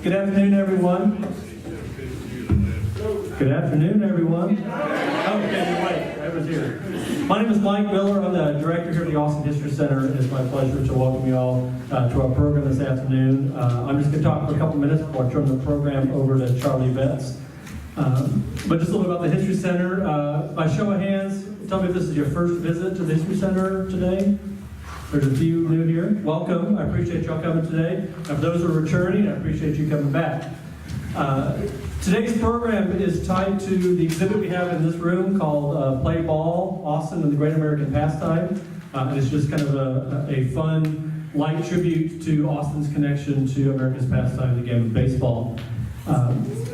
Good afternoon, everyone. Good afternoon, everyone. Oh, okay, wait, I was here. My name is Mike Miller. I'm the director here at the Austin History Center. It's my pleasure to welcome you all to our program this afternoon. I'm just going to talk for a couple minutes before I turn the program over to Charlie Betts. But just a little bit about the History Center. By show of hands, tell me if this is your first visit to the History Center today. There's a few new here. Welcome. I appreciate y'all coming today. And for those who are returning, I appreciate you coming back. Today's program is tied to the exhibit we have in this room called Play Ball, Austin and the Great American Pastime. And it's just kind of a fun, light tribute to Austin's connection to America's pastime, the game of baseball.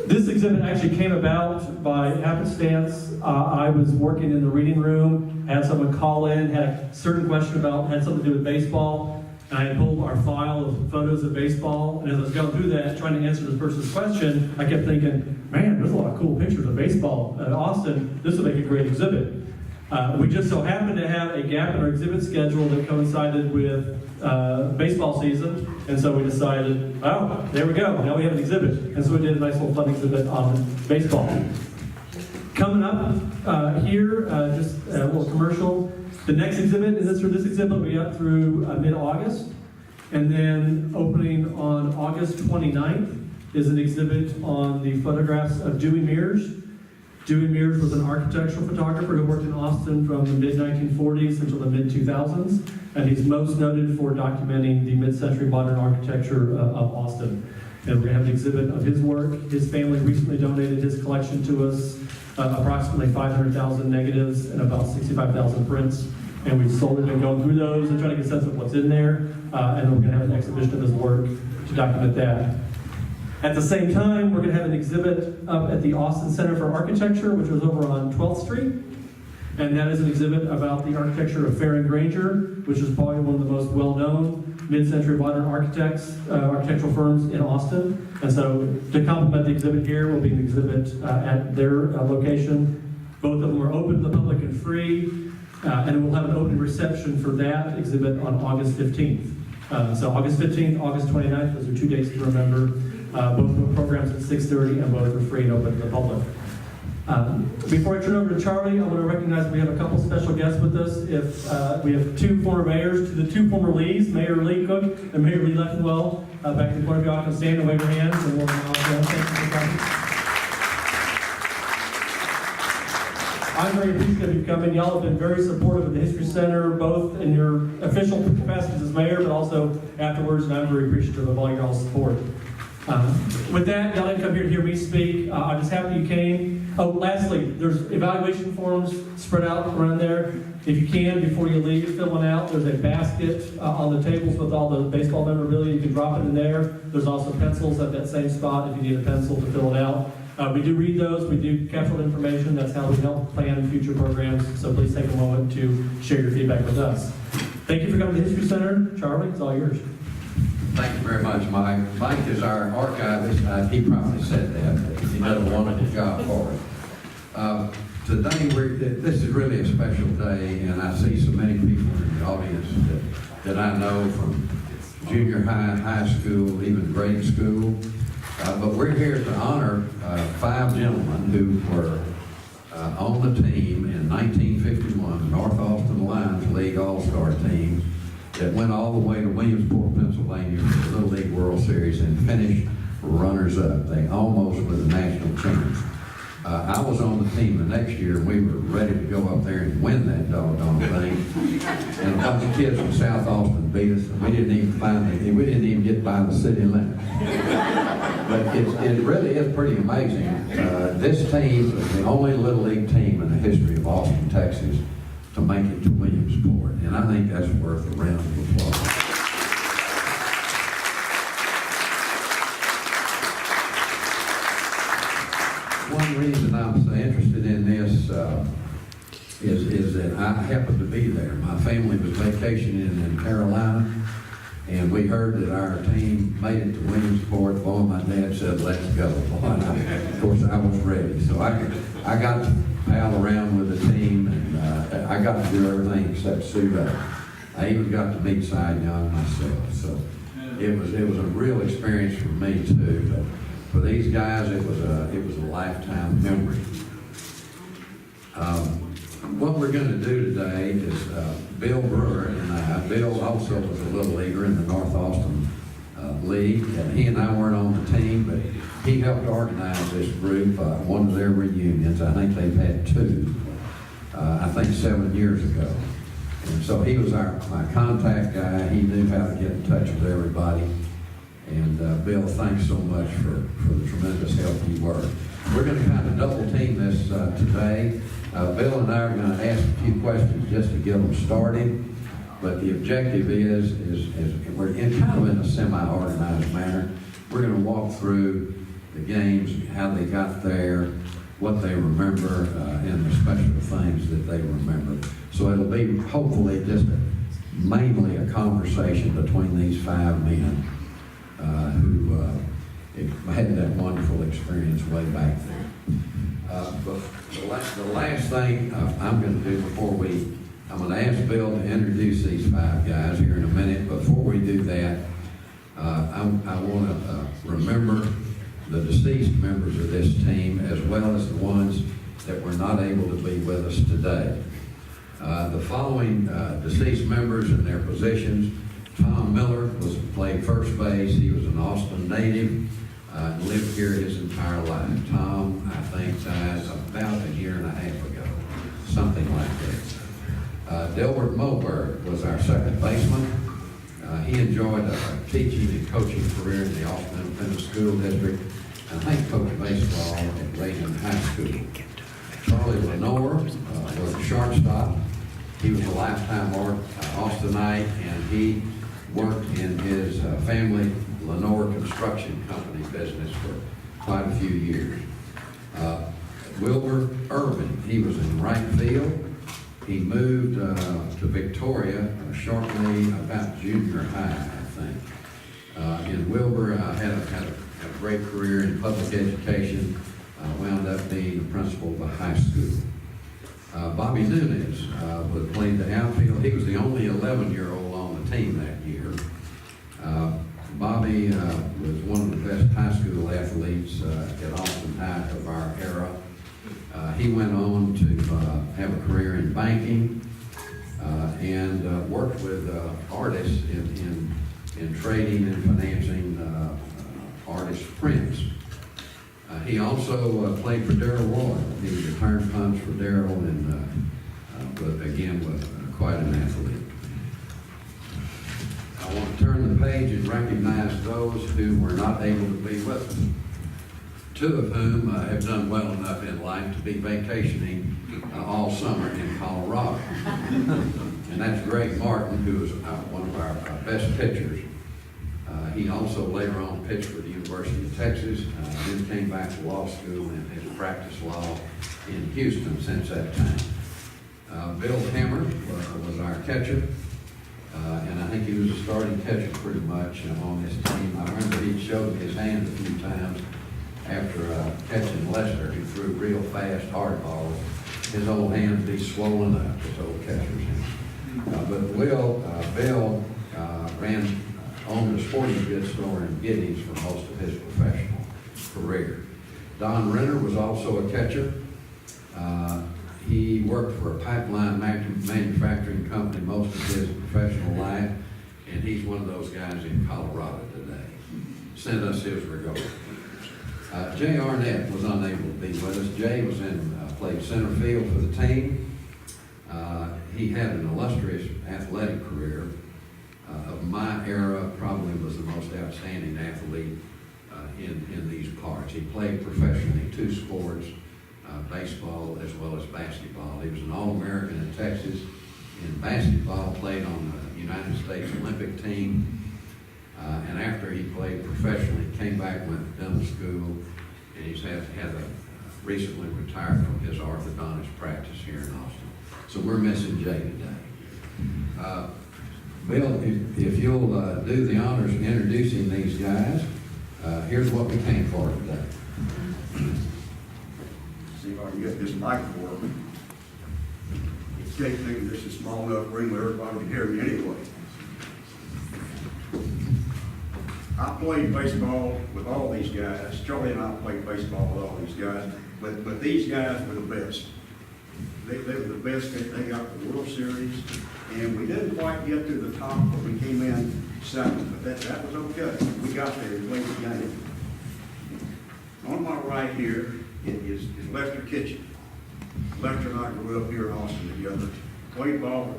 This exhibit actually came about by happenstance. I was working in the reading room, had someone call in, had a certain question had something to do with baseball, and I had pulled our file of photos of baseball, and as I was going through that, trying to answer this person's question, I kept thinking, man, there's a lot of cool pictures of baseball at Austin. This would make a great exhibit. We just so happened to have a gap in our exhibit schedule that coincided with baseball season, and so we decided, oh, there we go, now we have an exhit. And so we did a nice little fun exhibit on baseball. Coming up here, just a little commercial. The next exhibit, and this exhibit will be up through mid-August, and then opening on August 29th is an exhibit on the photographs of Dewey Mears. Dewey Mears was an architectural photographer who worked in Austin from the mid-1940s until the mid-2000s, and he's most noted for documenting the mid-century modern architecture of Austin. And we're going to have an exhibit of his work. His family recently donated his collection to us, approximately 500,000 negatives and about 65,000 prints. And we've sold it and gone through those and trying to get a sense of what's in there. And then we're going to have an exhibition of his work to document that. At the same time, we're going to have an exhibit up at the Austin Center for Architecture, which was over on 12th Street. And that is an exhibit about the architecture of Fair and Granger, which is probably one of the most well-known mid-century modern architectural firms in Austin. And so to complement the exhibit here will be an exhibit at their location. Both of them are open to the public and free. And we'll have an open reception for that exhibit on August 15th. So August 15th, August 29th, those are 2 dates to remember. Both of the programs at 6:30 and both are free and open to the public. Before I turn over to Charlie, I want to recognize we have a couple special guests with us. We have two former mayors, the two former Lees, Mayor Lee Cook and Mayor Lee Leffenwell. Back in the corner of y'all can stand and wave your hands, and we'll all thank you for coming. I'm very appreciative of you coming. Y'all have been very supportive of the History Center, both in your official capacities as mayor, but also afterwards, and I'm very appreciative of all y'all's support. With that, y'all didn't come here to hear me speak. I'm just happy you came. Oh, lastly, there's evaluation forms spread out around there. If you can, before you leave, fill one out. There's a basket on the tables with all the baseball memorabilia. You can drop it in there. There's also pencils at that same spot if you need a pencil to fill it out. We do read those. We do capture information. That's how we help plan future programs. So please take a moment to share your feedback with us. Thank you for coming to the History Center. Charlie, it's all yours. Thank you very much, Mike. Mike is our archivist. He probably said that, but he does a wonderful job for it. Today, this is really a special day, and I see so many people in the audience that I know from junior high, high school, even grade school. But we're here to honor 5 gentlemen who were on the team in 1951, the North Austin Lions League All-Star team, that went all the way to Williamsport, Pennsylvania for the Little League World Series and finished runners-up. They almost were the national champs. I was on the team the next year, and we were ready to go up there and win that doggone thing. And a bunch of kids from South Austin beat us. We didn't even get by the city limit. But it really is pretty amazing. This team is the only Little League team in the history of Austin, Texas, to make it to Williamsport, and I think that's worth a round of applause. One reason I'm so interested in this is that I happened to be there. My family was vacationing in Carolina, and we heard that our team made it to Williamsport. Boy, my dad said, "Let's go." Of course, I was ready, so I got to pal around with the team, and I got to do everything except suit up. I even got to meet Cy Young myself. So it was a real experience for me too. But for these guys, it was a lifetime memory. What we're going to do today is Bill Brewer and I. Bill also was a little leaguer in the North Austin League, and he and I weren't on the team, but he helped organize this group, one of their reunions. I think they've had two, I think 7 years ago. And so he was my contact guy. He knew how to get in touch with everybody. And Bill, thanks so much for the tremendous help you were. We're going to kind of double team this today. Bill and I are going to ask a few questions just to get them started. But the objective is we're kind of in a semi-organized manner. We're going to walk through the games, how they got there, what they remember, and the special things that they remember. So it'll be hopefully just mainly a conversation between these five men who had that wonderful experience way back there. But the last thing I'm going to do I'm going to ask Bill to introduce these five guys here in a minute. Before we do that, I want to remember the deceased members of this team as well as the ones that were not able to be with us today. The following deceased members and their positions: Tom Miller played first base. He was an Austin native and lived here his entire life. Tom, I think, died about a year and a half ago, something like that. Delbert Moberg was our second baseman. He enjoyed a teaching and coaching career in the Austin Independent School District, and I think coached baseball at Reagan High School. Charlie Lenore was a shortstop. He was a lifetime Austinite, and he worked in his family Lenore Construction Company business for quite a few years. Wilbur Irvin, he was in right field. He moved to Victoria shortly about junior high, I think. And Wilbur had a great career in public education, wound up being the principal of a high school. Bobby Nunez played the outfield. He was the only 11-year-old on the team that year. Bobby was one of the best high school athletes at Austin High of our era. He went on to have a career in banking and worked with artists in trading and financing artist prints. He also played for Darrell Royal. He returned punch for Darrell, but again was quite an athlete. I want to turn the page and recognize those who were not able to be with us. Two of whom have done well enough in life to be vacationing all summer in Colorado. And that's Greg Martin, who is one of our best pitchers. He also later on pitched for the University of Texas, then came back to law school and has practiced law in Houston since that time. Bill Hammer was our catcher, and I think he was a starting catcher pretty much on this team. I remember he showed his hand a few times after catching Lester, who threw real fast hard balls. His old hands be swollen up, his old catcher's hands. But Bill ran owned a sporting goods store in Giddings for most of his professional career. Don Renner was also a catcher. He worked for a pipeline manufacturing company most of his professional life, and he's one of those guys in Colorado today. Sent us his regards. Jay Arnett was unable to be with us. Jay was played center field for the team. He had an illustrious athletic career. Of my era, probably was the most outstanding athlete in these parts. He played professionally 2 sports, baseball as well as basketball. He was an All-American in Texas. In basketball, played on the United States Olympic team. And after he played professionally, came back, went to dental school, and he's recently retired from his orthodontist practice here in Austin. So we're missing Jay today. Bill, if you'll do the honors of introducing these guys, here's what we came for today. See if I can get this mic working. Jake thinking this is small enough room where everybody can hear me anyway. I played baseball with all these guys. Charlie and I played baseball with all these guys, but these guys were the best. They were the best. They got the World Series, and we didn't quite get to the top, but we came in second. But that was okay. We got there and played the game. On my right here is Lester Kitchen. Lester and I grew up here in Austin together. Played ball.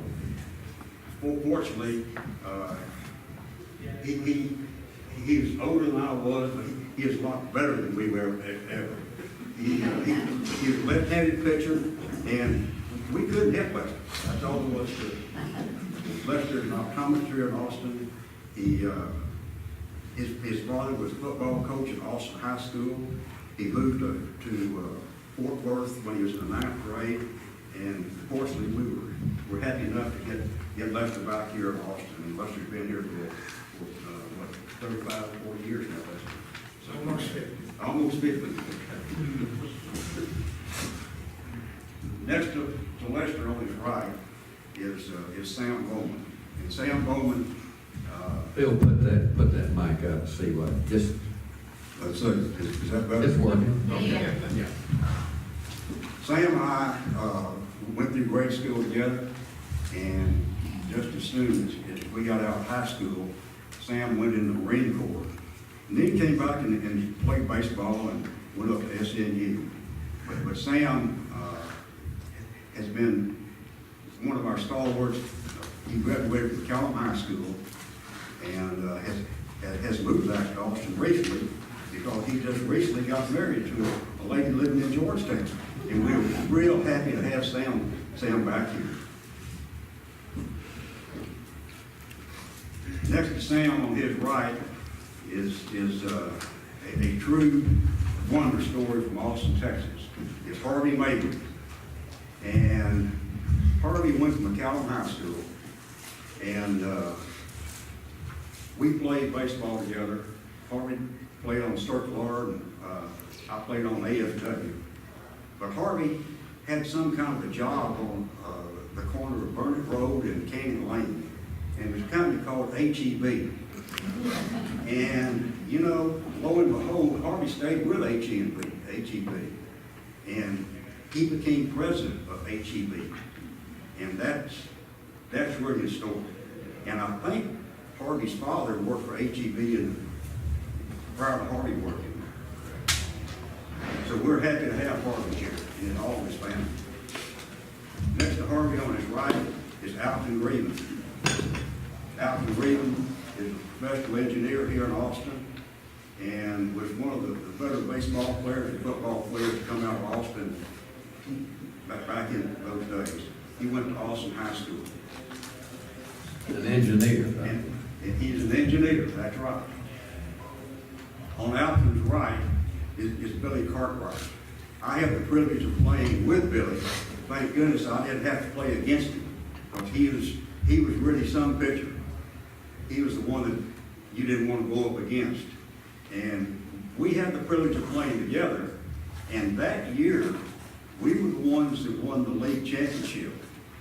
Fortunately, he was older than I was, but he was a lot better than we were ever. He was a left-handed pitcher, and we couldn't hit Lester. That's all there was to it. Lester is an optometrist here in Austin. His father was a football coach at Austin High School. He moved to Fort Worth when he was in the 9th grade, and fortunately we were happy enough to get Lester back here in Austin. And Lester's been here for 35, 40 years now, Lester. So almost 50. Almost 50. Next to Lester on his right is Sam Bowman. And Sam Bowman, Bill, put that mic up and see what, just, let's see, is that better? it's working. Okay. Yeah. Sam and I went through grade school together, and just as soon as we got out of high school, Sam went in the Marine Corps. And then he came back and played baseball and went up to SNU. But Sam has been one of our stalwarts. He graduated from Callum High School and has moved back to Austin recently because he just recently got married to a lady living in Georgetown. And we were real happy to have Sam back here. Next to Sam on his right is a true wonder story from Austin, Texas. It's Harvey Mabry. And Harvey went to McCallum High School, and we played baseball together. Harvey played on Circle R, and I played on AFW. But Harvey had some kind of a job on the corner of Burnett Road and Canyon Lane, and it was a company called HEB. And, you know, lo and behold, Harvey stayed with HEB. And he became president of HEB. And that's really his story. And I think Harvey's father worked for HEB and prior to Harvey working. So we're happy to have Harvey here and all of his family. Next to Harvey on his right is Alton Reeman. Alton Reeman is a professional engineer here in Austin and was one of the better baseball players and football players to come out of Austin back in those days. He went to Austin High School. An engineer. And he's an engineer, that's right. On Alton's right is Billy Cartwright. I have the privilege of playing with Billy. Thank goodness I didn't have to play against him, because he was really some pitcher. He was the one that you didn't want to go up against. And we had the privilege of playing together, and that year, we were the ones that won the league championship.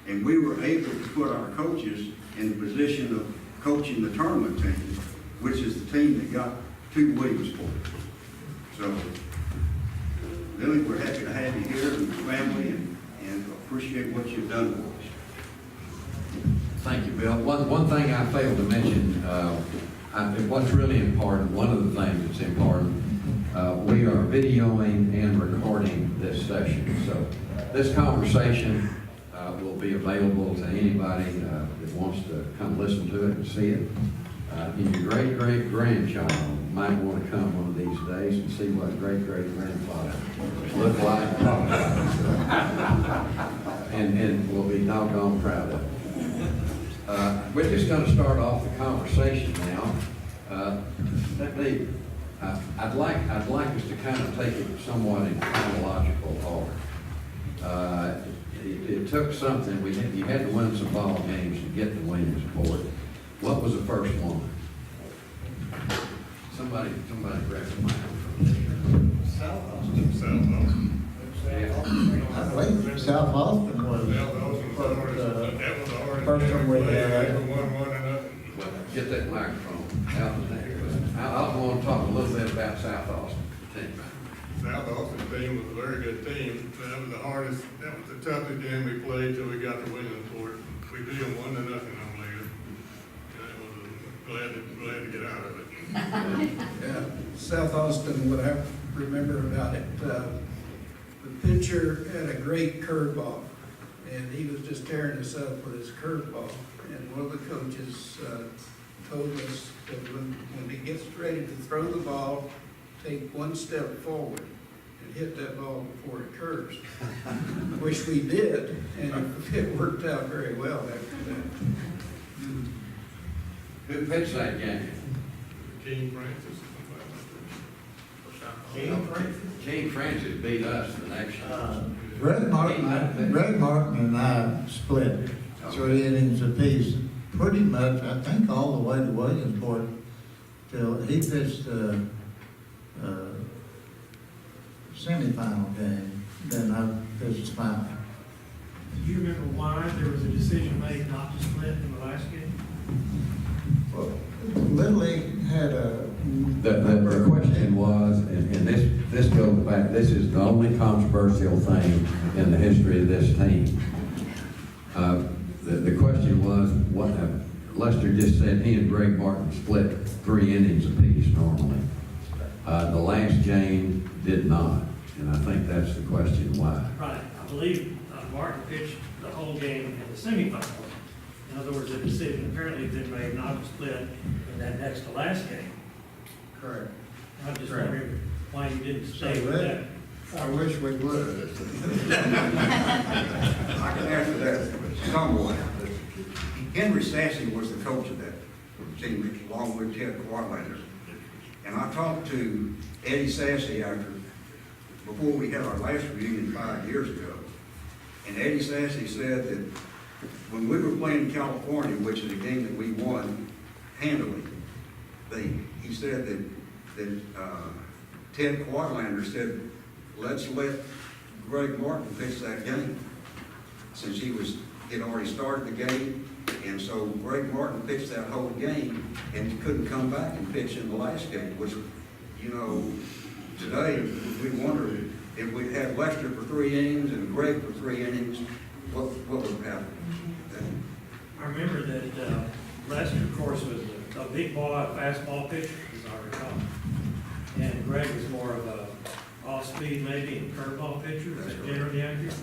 And we were able to put our coaches in the position of coaching the tournament team, which is the team that got to Williamsport. So, Billy, we're happy to have you here and your family, and appreciate what you've done for us. Thank you, Bill. One thing I failed to mention, what's really important, one of the things that's important, we are videoing and recording this session. So this conversation will be available to anybody that wants to come listen to it and see it. And your great-great-grandchild might want to come one of these days and see what great-great-grandfather looked like, talked like, and we'll be doggone proud of it. We're just going to start off the conversation now. I'd like us to kind of take it somewhat in chronological order. It took something. You had to win some ball games to get to Williamsport. What was the first one? Somebody grab the microphone. South Austin. I believe South Austin was the first one we had. Well, get that microphone out of there. about South Austin team? South Austin team was a very good team. That was the hardest, that was the toughest game we played till we got to Williamsport. We beat them 1-0, I believe. And it was glad to get out of it. Yeah, South Austin, what I remember about it, the pitcher had a great curveball, and he was just tearing us up with his curveball. And one of the coaches told us that when he gets ready to throw the ball, take one step forward and hit that ball before it curves, which we did, and it worked out very well after that. Who pitched that game? King Francis. King Francis beat us the next year. Greg Martin and I split 3 innings apiece, pretty much, I think, all the way to Williamsport till he pitched the semifinal game, then I pitched the final. Do you remember why there was a decision made not to split in the last game? Well, Little League had a. The question was, and this goes back, this is the only controversial thing in the history of this team. The question was, what, Lester just said he and Greg Martin split 3 innings apiece normally. The last game did not, and I think that's the question why. Right, I believe Martin pitched the whole game in the semifinals. In other words, a decision apparently been made not to split in that next to last game. Correct. I'm just Correct. wondering why you didn't stay So with that. I wish we would. I can answer that somewhat. Henry Sassy was the coach of that team, along with Ted Quadlander. And I talked to Eddie Sassy before we had our last reunion 5 years ago. And Eddie Sassy said that when we were playing California, which is a game that we won handily, he said that Ted Quadlander said, let's let Greg Martin pitch that game, since he'd already started the game. And so Greg Martin pitched that whole game and couldn't come back and pitch in the last game, which, today we wonder if we'd had Lester for 3 innings and Greg for 3 innings, what would have happened? I remember that Lester, of course, was a big ball, a fastball pitcher, as I recall. And Greg was more of a off-speed maybe and curveball pitcher, is that generally accurate?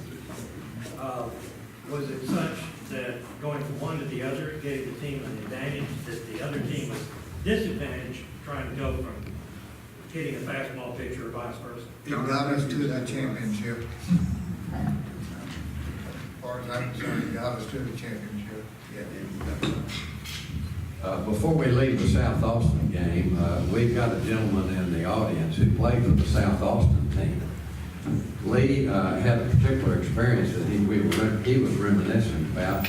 Was it such that going from one to the other gave the team an advantage, that the other team was disadvantaged trying to go from hitting a fastball pitcher or vice versa? It got us to the championship. As far as I'm concerned, it got us to the championship. Before we leave the South Austin game, we've got a gentleman in the audience who played for the South Austin team. Lee had a particular experience that he was reminiscing about.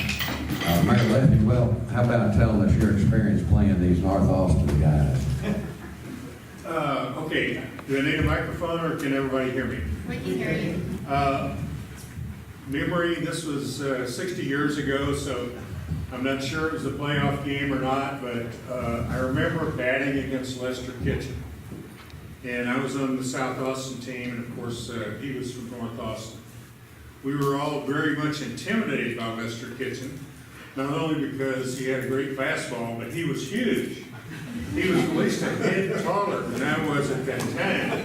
Mayor Lefty, well, how about telling us your experience playing these North Austin guys? Okay, do I need a microphone or can everybody hear me? We can hear you. Memory, this was 60 years ago, so I'm not sure it was a playoff game or not, but I remember batting against Lester Kitchen. And I was on the South Austin team, and of course, he was from North Austin. We were all very much intimidated by Lester Kitchen, not only because he had a great fastball, but he was huge. He was at least a head taller than I was at that time.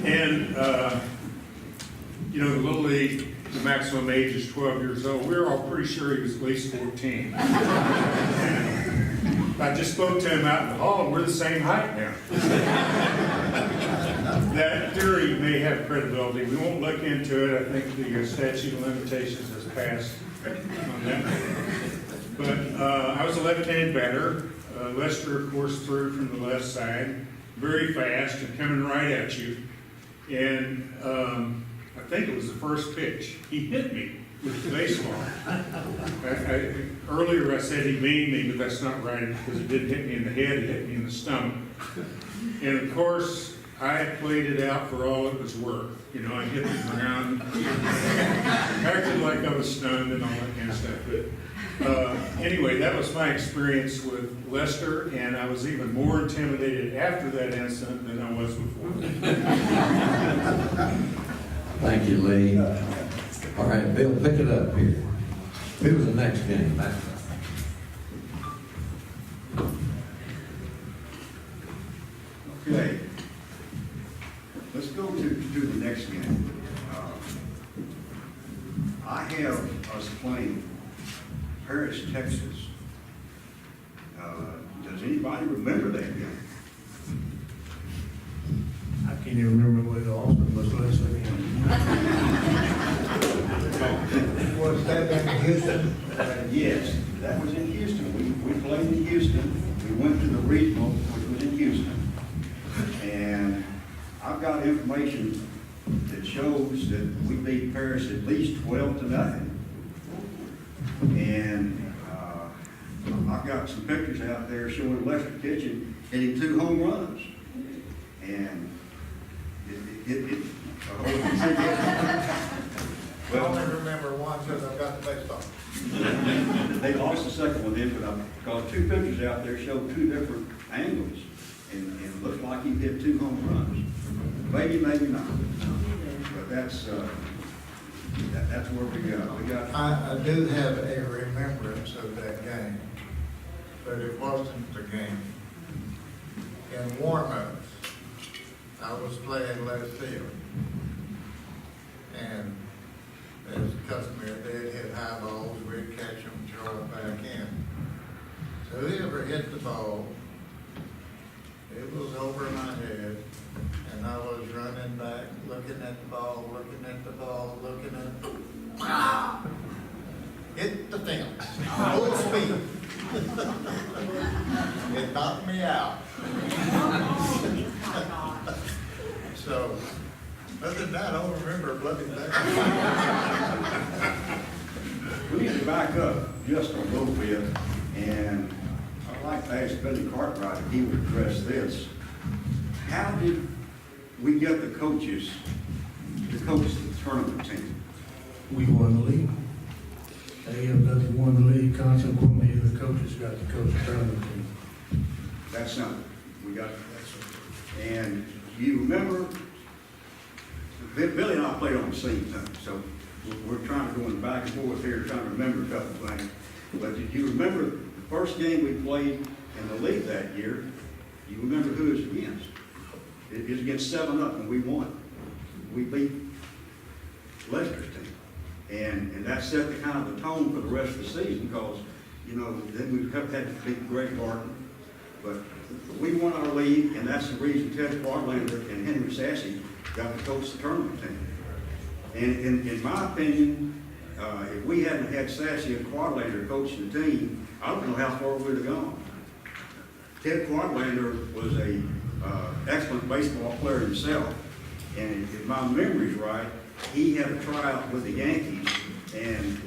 And, the Little League, the maximum age is 12 years old. We were all pretty sure he was at least 14. I just spoke to him out in the hall, and we're the same height now. That theory may have credibility. We won't look into it. I think the statute of limitations has passed on that. But I was a left-handed batter. Lester, of course, threw from the left side, very fast and coming right at you. And I think it was the first pitch. He hit me with the baseball. Earlier I said he beamed me, but that's not right because it didn't hit me in the head, it hit me in the stomach. And of course, I played it out for all it was worth. I hit the ground, acted like I was stunned and all that kind of stuff. But Anyway, that was my experience with Lester, and I was even more intimidated after that incident than I was before. Thank you, Lee. All right, Bill, pick it up here. Who was the next game? Okay. Let's go to the next game. I have us playing Paris, Texas. Does anybody remember that game? I can't even remember what the Austin was last weekend. Was that in Houston? Yes, that was in Houston. We played in Houston. We went to the regional, which was in Houston. And I've got information that shows that we beat Paris at least 12-0. And I've got some pictures out there showing Lester Kitchen hitting 2 home runs. And I only remember one because I've got the baseball. they lost the second one then, but I've got 2 pictures out there show 2 different angles. And it looks like he hit 2 home runs. Maybe, maybe not. But that's where we got. I do have a remembrance of that game, but it wasn't the game. In warm-ups, I was playing left field, and as customary, they'd hit high balls, we'd catch them, throw it back in. So whoever hit the ball, it was over my head, and I was running back, looking at the ball, looking at the ball, looking at the hit the fence, full speed. It knocked me out. So, other than that, I don't remember a bloody thing. We need to back up just a little bit, and I'd like to ask Billy Cartwright if he would address this. How did we get the coaches to coach the tournament team? We won the league. AFW won the league, consequently, the coaches got to coach the tournament team. That's something. We got, and you remember, Billy and I played on the same team, so we're trying to go in back and forth here, trying to remember a couple of things. But did you remember the first game we played in the league that year? You remember who it was against? It was against 7-0, and we won. We beat Lester's team. And that set the kind of the tone for the rest of the season, because, you know, then we had to beat Greg Barton. But we won our league, and that's the reason Ted Quadlander and Henry Sassy got to coach the tournament team. And in my opinion, if we hadn't had Sassy and Quadlander coaching the team, I don't know how far we would have gone. Ted Quadlander was a excellent baseball player himself, and if my memory's right, he had a tryout with the Yankees, and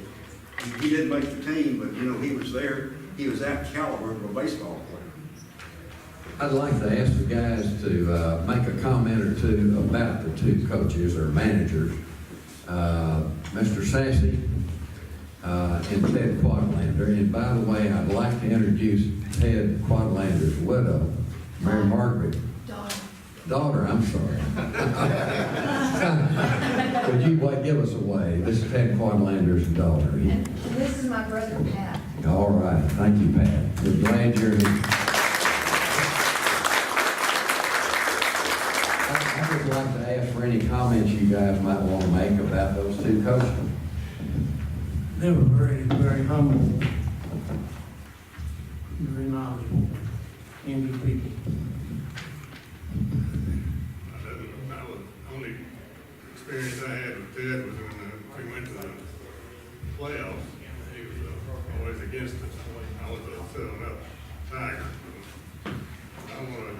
he didn't make the team, but you know, he was there. He was that caliber of a baseball player. I'd like to ask the guys to make a comment or two about the 2 coaches or managers, Mr. Sassy and Ted Quadlander. And by the way, I'd like to introduce Ted Quadlander's widow, Mary Margaret. Daughter, I'm sorry. Could you give us a wave? This is Ted Quadlander's daughter. And this is my brother, Pat. All right. Thank you, Pat. We're glad you're here. I would like to ask for any comments you guys might want to make about those 2 coaches. They were very, very humble, very knowledgeable, and good people. The only experience I had with Ted was when we went to the playoffs. He was always against us. I was a 7-up Tiger. I want to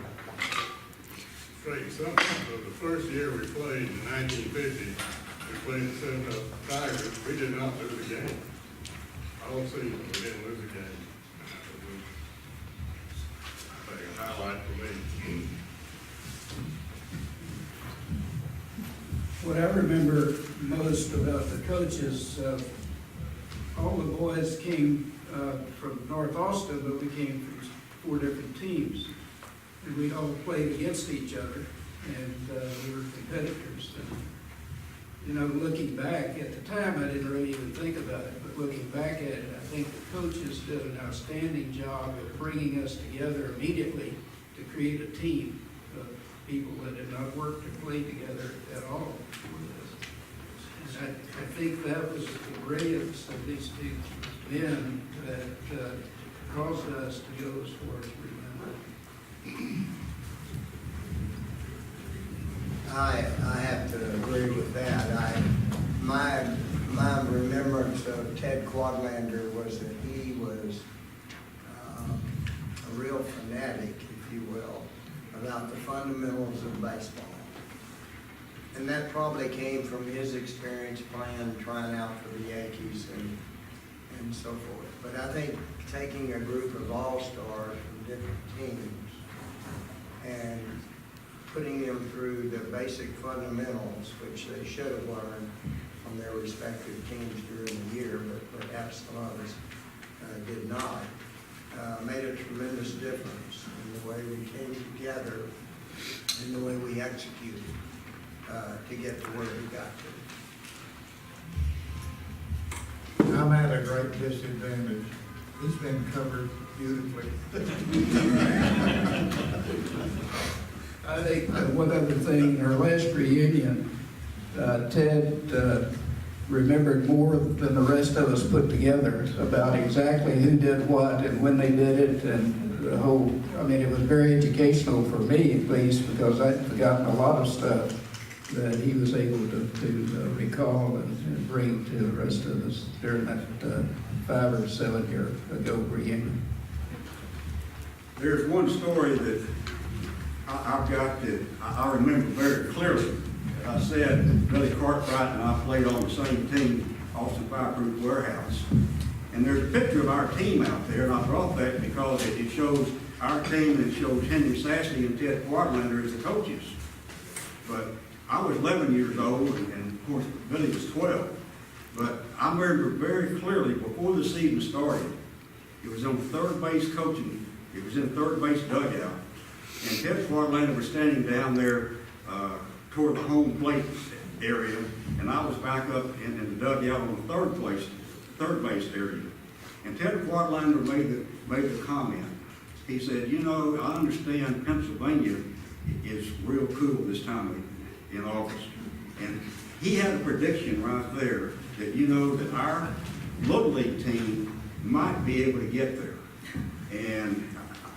straighten something. So the first year we played in 1950, we played the 7-up Tigers. We did not lose a game. All season, we didn't lose a game. I think a highlight for me. What I remember most about the coaches, all the boys came from North Austin, but we came from 4 different teams. And we all played against each other, and we were competitors. And, you know, looking back, at the time, I didn't really even think about it, but looking back at it, I think the coaches did an outstanding job of bringing us together immediately to create a team of people that had not worked or played together at all before this. And I think that was the brilliance of these two men that caused us to go as far as we went. I have to agree with that. My remembrance of Ted Quadlander was that he was a real fanatic, if you will, about the fundamentals of baseball. And that probably came from his experience trying out for the Yankees and so forth. But I think taking a group of all-stars from different teams and putting them through the basic fundamentals, which they should have learned from their respective teams during the year, but perhaps some of us did not, made a tremendous difference in the way we came together and the way we executed to get to where we got to. I'm at a great disadvantage. It's been covered beautifully. I think one other thing, in our last reunion, Ted remembered more than the rest of us put together about exactly who did what and when they did it, and the whole, I mean, it was very educational for me at least, because I'd forgotten a lot of stuff that he was able to recall and bring to the rest of us during that 5 or 7 year ago reunion. There's one story that I've got that I remember very clearly. I said Billy Cartwright and I played on the same team, Austin Fireproof Warehouse. And there's a picture of our team out there, and I brought that because it shows our team and it shows Henry Sassy and Ted Quadlander as the coaches. But I was 11 years old, and of course Billy was 12. But I remember very clearly before the season started, it was on third base coaching. It was in third base dugout. And Ted Quadlander was standing down there toward the home plate area, and I was back up in the dugout on the third base area. And Ted Quadlander made the comment. He said, you know, I understand Pennsylvania is real cool this time in August. And he had a prediction right there that, you know, that our Little League team might be able to get there. And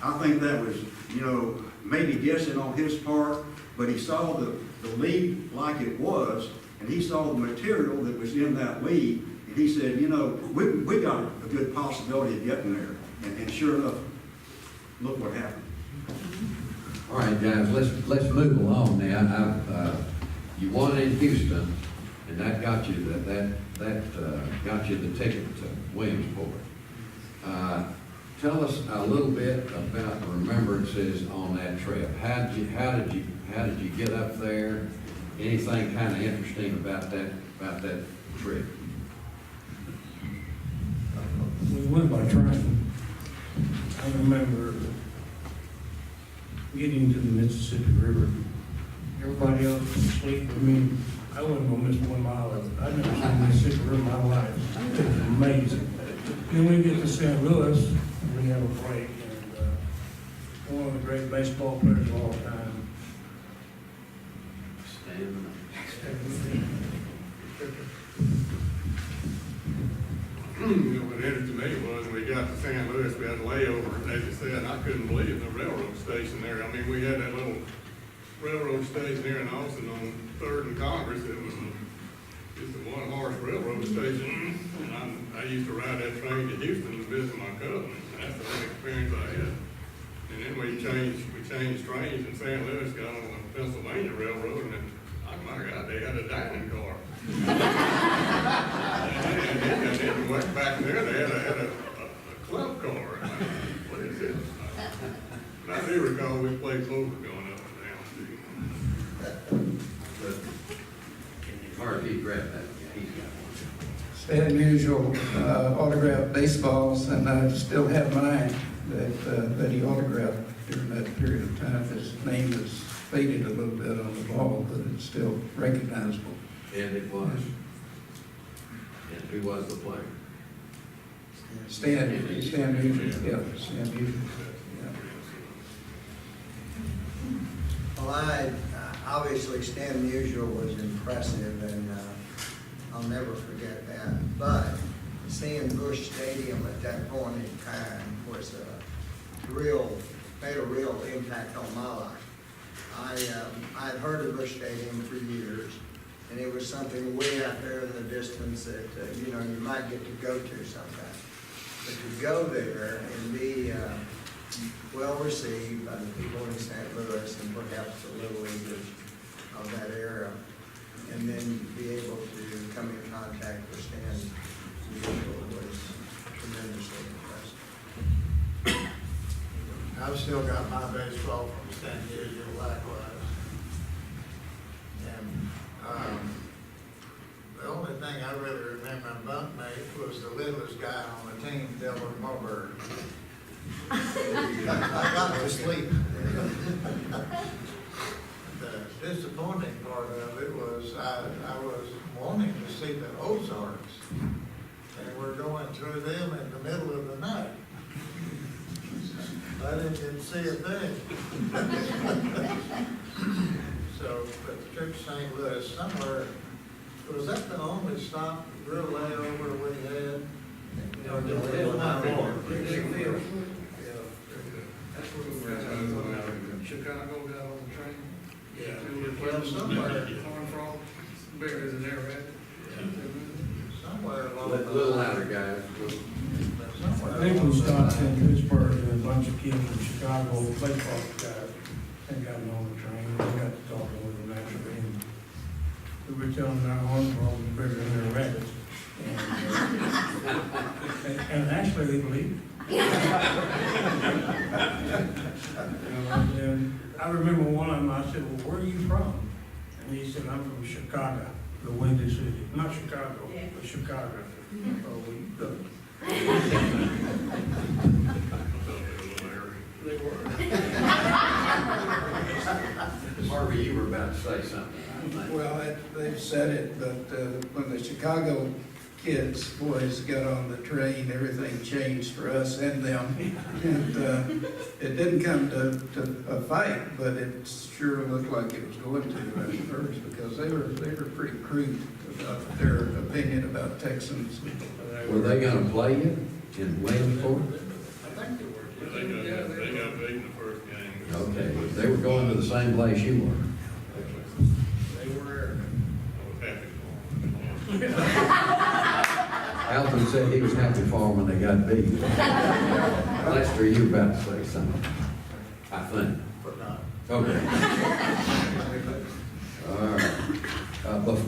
I think that was, you know, maybe guessing on his part, but he saw the league like it was, and he saw the material that was in that league, and he said, you know, we got a good possibility of getting there. And sure enough, look what happened. All right, guys, let's move along now. You won in Houston, and that got you got you the ticket to Williamsport. Tell us a little bit about the remembrances on that trip. How did you get up there? Anything kind of interesting about that trip? We went by train. I remember getting to the Mississippi River. Everybody else was asleep. I mean, I wasn't gonna miss 1 mile of it. I'd never seen the Mississippi River in my life. It was amazing. Then we get to St. Louis, and we have a break, and one of the great baseball players of all time. What ended to me was when we got to St. Louis, we had a layover, as you said, I couldn't believe the railroad station there. I mean, we had that little railroad station there in Austin on 3rd and Congress. It was just a one-horse railroad station. And I used to ride that train to Houston to visit my cousin. That's the only experience I had. And then we changed trains in St. Louis, got on the Pennsylvania Railroad, and then, oh my God, they had a dining car. and then went back there, they had a club car. What is this? But I do recall we played poker going up and down too. Mark, he grabbed that. Yeah, he's got one. Stan Musial autographed baseballs, and I still have mine that he autographed during that period of time. His name has faded a little bit on the ball, but it's still recognizable. And it was. And who was the player? Stan Musial, yeah, Stan Musial. Yeah. Well, obviously Stan Musial was impressive, and I'll never forget that. But seeing Busch Stadium at that point in time was made a real impact on my life. I'd heard of Busch Stadium for years, and it was something way out there in the distance that, you might get to go to sometime. But to go there and be well received by the people in St. Louis and perhaps the Little Leaguers of that era, and then be able to come in contact with Stan Musial was tremendously impressive. I've still got my baseball from Stan Musial likewise. And the only thing I really remember in bunkmate was the littlest guy on the team, Dylan Mulberg. I got to sleep. The disappointing part of it was I was wanting to see the Ozarks, and we're going through them in the middle of the night. I didn't see a thing. So, but the trip to St. Louis, somewhere, was that the only stop, real layover we had? That's where we were at, Chicago got on the train. Yeah. Well, somewhere. Corn frog, bigger than there, right? Somewhere along the Little line. louder, guys. I think we stopped in Pittsburgh and a bunch of kids from Chicago, baseball guys, and got them on the train. We got to talking with them actually. And we were telling them our horn frog was bigger than their rabbits. And actually they believed it. And I remember one of them, I said, well, where are you from? And he said, I'm from Chicago, the Windy City. Not Chicago, but Chicago. Oh, we go. They were. Harvey, you were about to say something, I think. Well, they've said it, but when the Chicago boys got on the train, everything changed for us and them. And it didn't come to a fight, but it sure looked like it was going to at first, because they were pretty crude about their opinion about Texans. Were they gonna play you in Williamsport? I think they were. They got beat in the first game. Okay, they were going to the same place you were. They were. I was happy for them. Alvin said he was happy for them when they got beat. Lester, you were about to say something, I think. But not. Okay. All right.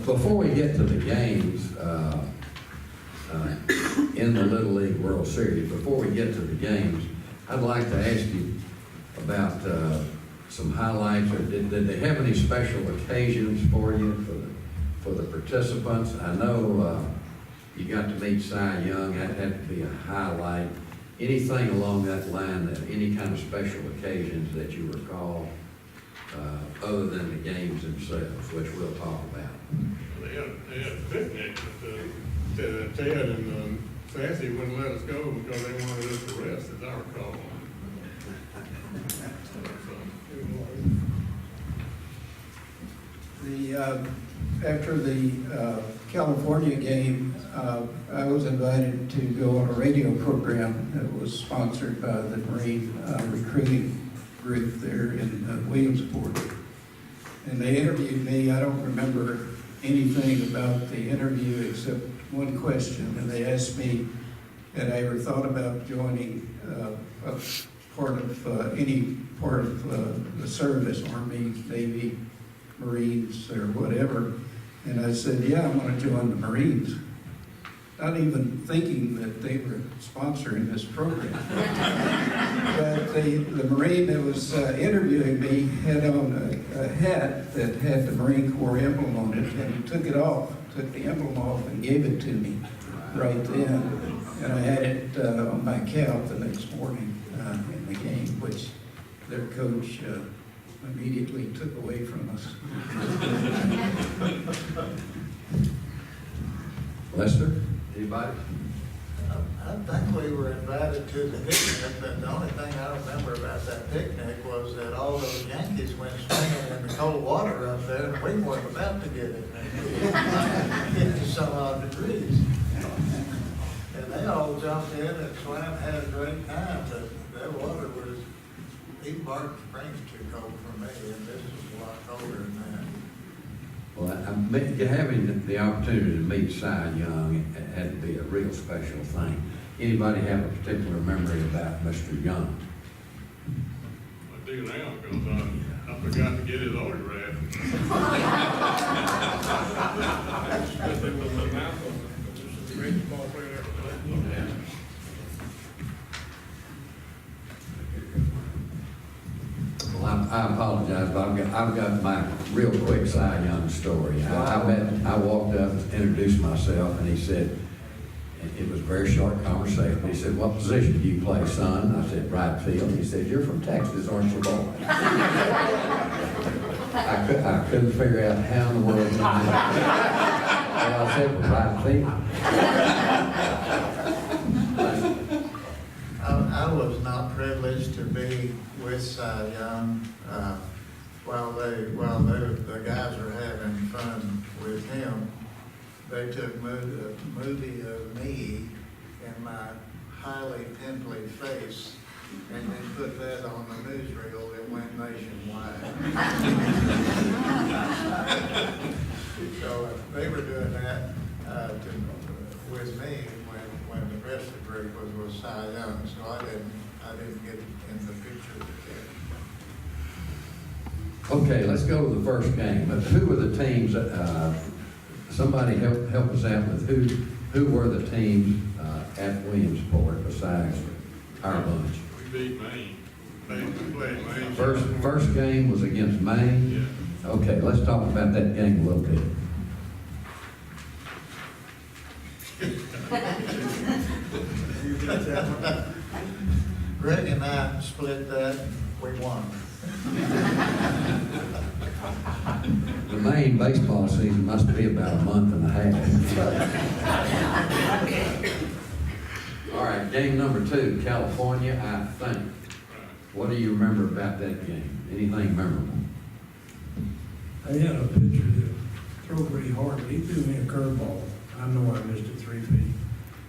Before we get to the games in the Little League World Series, before we get to the games, I'd like to ask you about some highlights. Or did they have any special occasions for you, for the participants? I know you got to meet Cy Young. That had to be a highlight. Anything along that line, any kind of special occasions that you recall, other than the games themselves, which we'll talk about? They had a picnic, but Ted and Sassy wouldn't let us go because they wanted us to rest, as I recall. After the California game, I was invited to go on a radio program that was sponsored by the Marine recruiting group there in Williamsport. And they interviewed me. I don't remember anything about the interview except one question. And they asked me, had I ever thought about joining any part of the service, Army, Navy, Marines, or whatever. And I said, yeah, I want to join the Marines. Not even thinking that they were sponsoring this program. But the Marine that was interviewing me had on a hat that had the Marine Corps emblem on it, and he took it off, took the emblem off and gave it to me. right then, and I had it on my couch the next morning in the game, which their coach immediately took away from us. Lester, anybody? I think we were invited to the picnic, but the only thing I remember about that picnic was that all those Yankees went swimming in the cold water up there, and we weren't about to get it. 50-some odd degrees. And they all jumped in and swam, had a great time, but their water was, even Barton Springs too cold for me, and this is a lot colder than that. Well, having the opportunity to meet Cy Young had to be a real special thing. Anybody have a particular memory about Mr. Young? I do now, because I forgot to get his autograph. Especially with the mouth on it, this is the greatest ball player ever played. Well, I apologize, but I've got my real quick Cy Young story. I walked up, introduced myself, and he said, it was a very short conversation. He said, "What position do you play, son?" I said, "Right field." He said, "You're from Texas, aren't you, boy?" I couldn't figure out how in the world. All I said was right field. I was not privileged to be with Cy Young while the guys were having fun with him. They took a movie of me and my highly pimply face, and they put that on the newsreel that went nationwide. So they were doing that with me when the rest of the group was Cy Young, so I didn't get in the picture with them. Okay, let's go to the first game. Who were the teams? Somebody help us out with who were the teams at Williamsport besides our bunch? We beat Maine. We played Maine. First game was against Maine. Yeah. Okay, let's talk about that game a little bit. Greg and I split that, we won. The Maine baseball season must be about a month and a half. All right, game number 2, California, I think. What do you remember about that game? Anything memorable? I had a pitcher that threw pretty hard, but he threw me a curveball. I know I missed it 3 feet.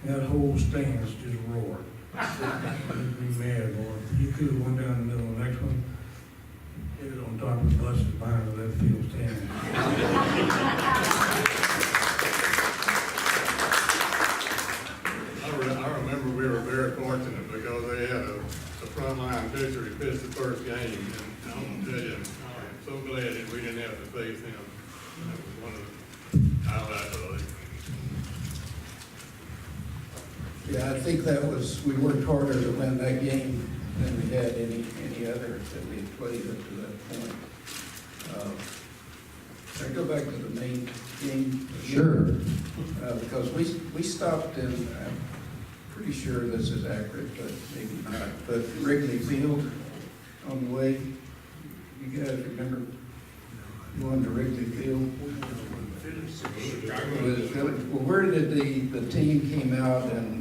That whole stands just roared. Made me mad, boy. You could have went down the middle of the next one. It was on top of the buses behind the left field stand. I remember we were very fortunate because they had a frontline pitcher who pitched the first game, and I'm gonna tell you, I'm so glad that we didn't have to face him. That was one of the highlights of it. Yeah, I think we worked harder to win that game than we had any other that we had played up to that point. Can I go back to the main game? Sure. Because we stopped in, I'm pretty sure this is accurate, but maybe not, but Wrigley Field on the way. You guys remember going to Wrigley Field? Well, where did the team came out and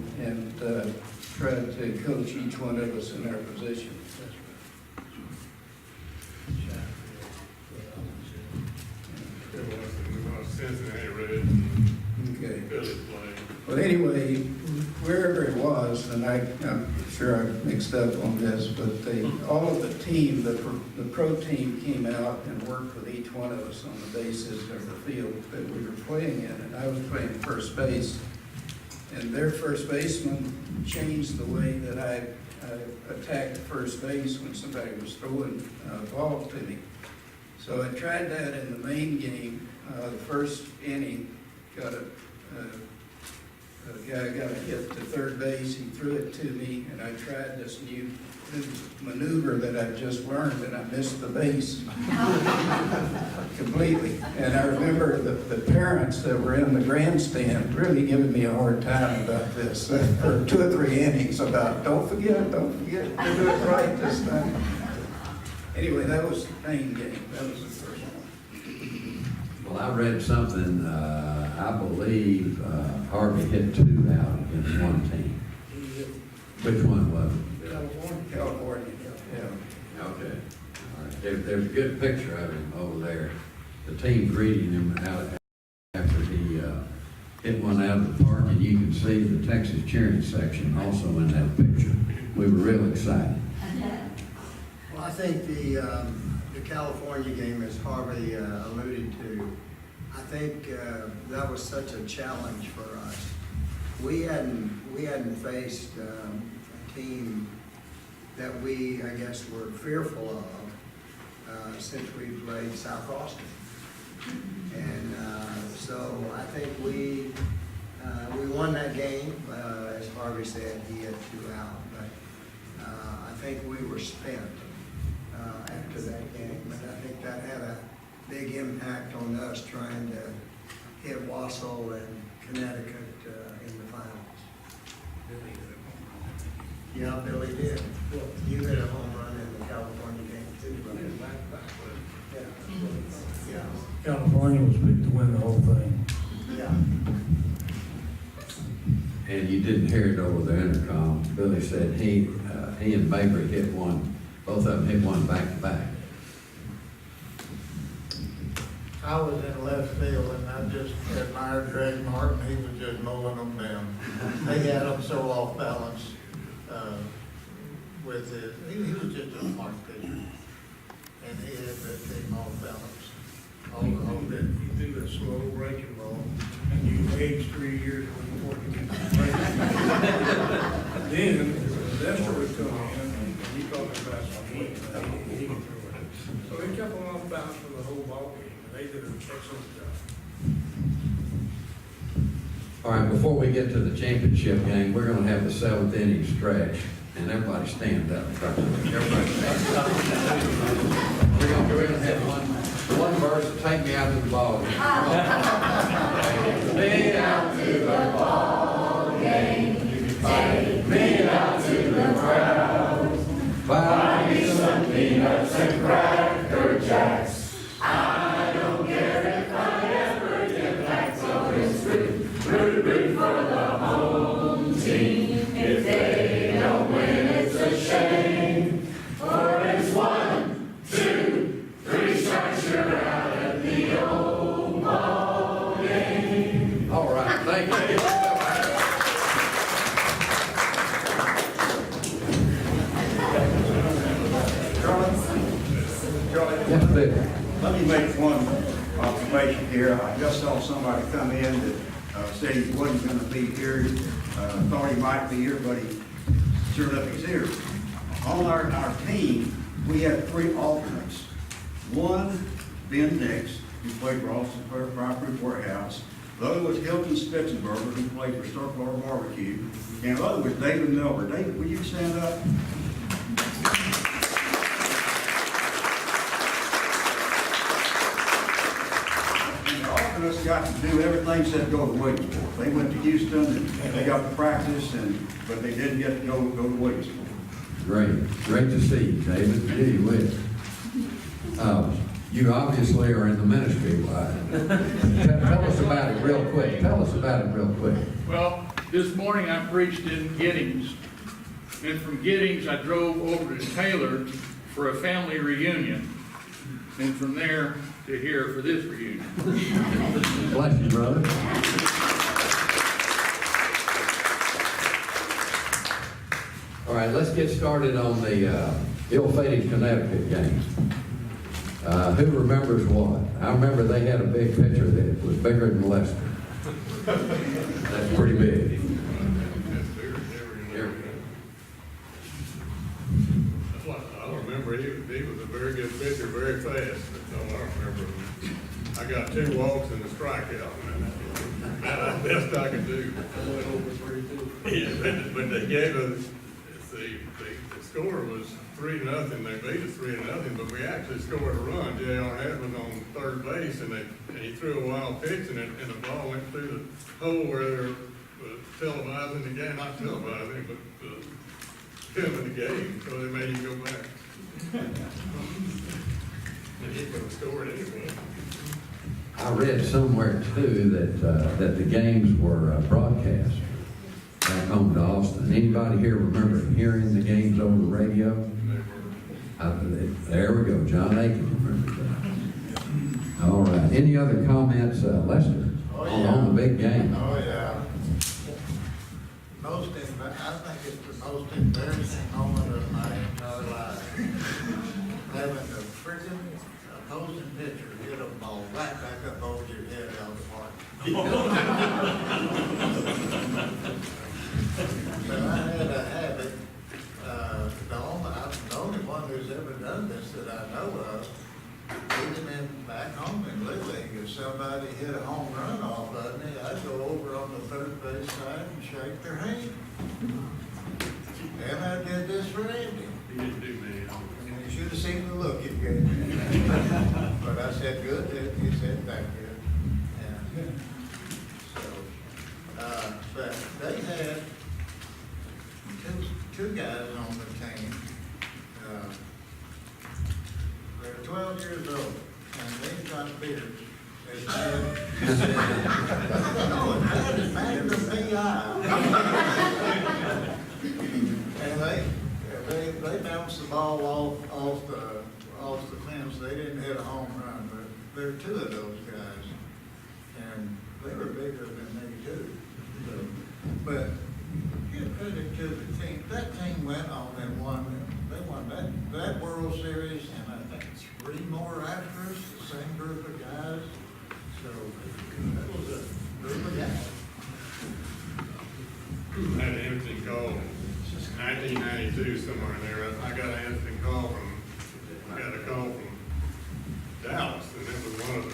tried to coach each one of us in our position? It was Cincinnati Reds, Okay. Phillies played. Well, anyway, wherever it was, and I'm sure I mixed up on this, but all of the team, the pro team came out and worked with each one of us on the basis of the field that we were playing in, and I was playing first base. And their first baseman changed the way that I attacked first base when somebody was throwing a ball to me. So I tried that in the main game. The first inning, got a a guy got a hit to third base, he threw it to me, and I tried this new maneuver that I just learned, and I missed the base completely. And I remember the parents that were in the grandstand really giving me a hard time about this for 2 or 3 innings about, don't forget, to do it right this time. Anyway, that was the main game. That was the first one. Well, I read something, I believe Harvey hit 2 out against one team. Which one was it? California, yeah. Okay. All right. There's a good picture of him over there. The team greeting him out after he hit one out of the park, and you can see the Texas cheering section also in that picture. We were real excited. Well, I think the California game, as Harvey alluded to, I think that was such a challenge for us. We hadn't faced a team that we, I guess, were fearful of since we played South Austin. And so I think we won that game. As Harvey said, he had 2 out. But I think we were spent after that game. And I think that had a big impact on us trying to hit Wausau and Connecticut in the finals. Yeah, Billy did. You hit a home run in the California game too, right? Yeah. California was big to win the whole thing. Yeah. And you didn't hear it over the intercom. Billy said he and Mabry hit one, both of them hit one back to back. I was in left field and I just admired Greg Martin. He was just mowing them down. They had him so off balance with his, he was just a smart pitcher. And he had that team off balance. All that, he threw a slow breaking ball. And you aged 3 years before you get to break. Then, Lester would come in, and he called it fastball, he could throw it. So they kept him off balance for the whole ball game, and they did an excellent job. All right, before we get to the championship game, we're gonna have the 7th inning stretch, and everybody stand up. Everybody stand up. We're gonna have one verse, take me out to the ball game. Take me out to the ball game. Take me out to the crowd. Buy me some peanuts and Cracker Jacks. I don't care if I ever get back, so it's root for the home team. If they don't win, it's a shame. For it's 1, 2, 3 strikes, you're out at the old ball game. All right, thank you. Charlie, Yes, Vic. let me make one observation here. I just saw somebody come in that said he wasn't going to be here, thought he might be here, but he sure enough he's here. On our team, we had 3 alternates. One, Ben Nix, who played for Austin Property Warehouse. The other was Hilton Spitzenberger, who played for Starkwater Barbecue. And the other was David Miller. David, will you stand up? Us got to do everything except go to Williamsport. They went to Houston and they got to practice, but they didn't get to go to Williamsport. Great to see you, David. Gee whiz. You obviously are in the ministry. Tell us about it real quick. Well, this morning I preached in Giddings, and from Giddings I drove over to Taylor for a family reunion, and from there to here for this reunion. Bless you, brother. All right, let's get started on the ill-fated Connecticut game. Who remembers what? I remember they had a big pitcher that was bigger than Lester. That's pretty big. I remember he was a very good pitcher, very fast. That's all I remember. I got 2 walks and a strikeout. That's the best I could do. Yeah, but they gave us, the score was 3-0. They beat us 3-0, but we actually scored a run. Jay Arnett was on third base, and he threw a wild pitch, and the ball went through the hole where they were televising the game, not televising, but filming the game, so they made him go back. And he could have scored anyway. I read somewhere too that the games were broadcast back home to Austin. Anybody here remember hearing the games over the radio? There we go, John Aiken remembers that. All right, any other comments, Lester, on the big game? Oh, yeah. I think it's the most embarrassing moment of my entire life. Having a freaking opposing pitcher hit a ball right back up over your head out of the park. So I had a habit, I'm the only one who's ever done this that I know of. Even back home in Little League, if somebody hit a home run off of me, I'd go over on the third base side and shake their hand. And I did this for Andy. He didn't do me. And you should have seen the look he gave me. But I said, good, and he said, thank you. And so, but they had two guys on the team. They were 12 years old, and they got beards. They said, no, that is Magnum PI. And they bounced the ball off the fence. They didn't hit a home run, but there were two of those guys, and they were bigger than me too. So, but give credit to the team. That team went on and won. They won that World Series, and I think 3 more after us, the same group of guys. So that was a group of guys. I had an instant call in 1992 somewhere in there. I got an instant call from Dallas, and it was one of the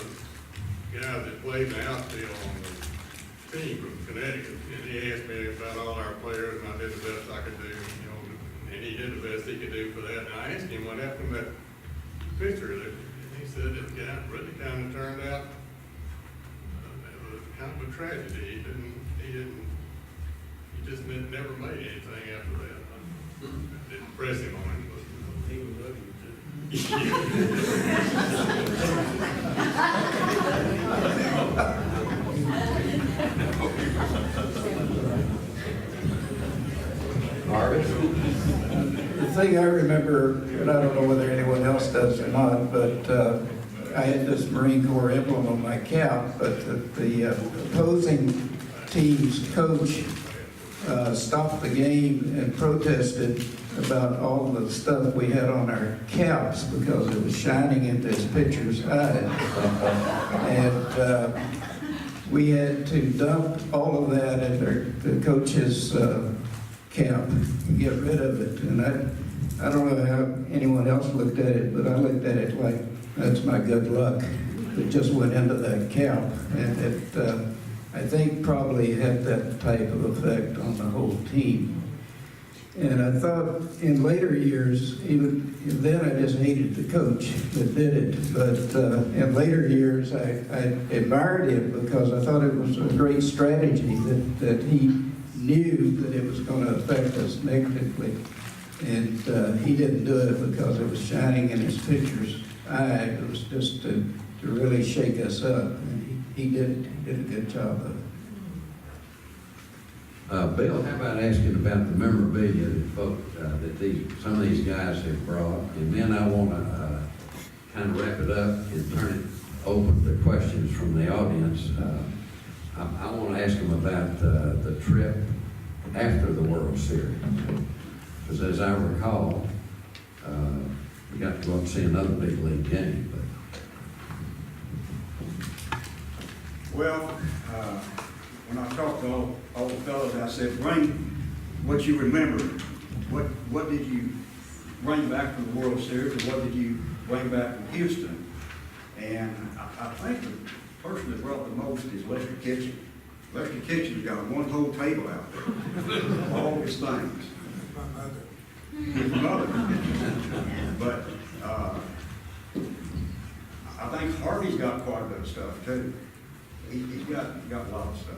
guys that played in the outfield on the team from Connecticut. And he asked me about all our players, and I did the best I could do, and he did the best he could do for that. And I asked him what happened to that pitcher, and he said that guy really kind of turned out, it was kind of a tragedy. He just never made anything after that. I didn't press him on it, but he was ugly too. The thing I remember, and I don't know whether anyone else does or not, but I had this Marine Corps emblem on my cap, but the opposing team's coach stopped the game and protested about all the stuff we had on our caps because it was shining into his pitcher's eye. And we had to dump all of that in the coach's cap and get rid of it. And I don't know how anyone else looked at it, but I looked at it like that's my good luck. It just went into that cap. And it, I think, probably had that type of effect on the whole team. And I thought in later years, even then I just hated the coach that did it. But in later years, I admired him because I thought it was a great strategy that he knew that it was going to affect us negatively. And he didn't do it because it was shining in his pitcher's eye. It was just to really shake us up. And he did a good job of it. Bill, how about asking about the memorabilia that some of these guys have brought? And then I want to kind of wrap it up and turn it open to questions from the audience. I want to ask them about the trip after the World Series. Because as I recall, we got to go and see another big league game. Well, when I talked to all the fellows, I said, bring what you remember. What did you bring back from the World Series, and what did you bring back from Houston? And I think the person that brought the most is Lester Kitchen. Lester Kitchen's got one whole table out there, all his things. His mother. But, I think Harvey's got quite a bit of stuff too. He's got a lot of stuff.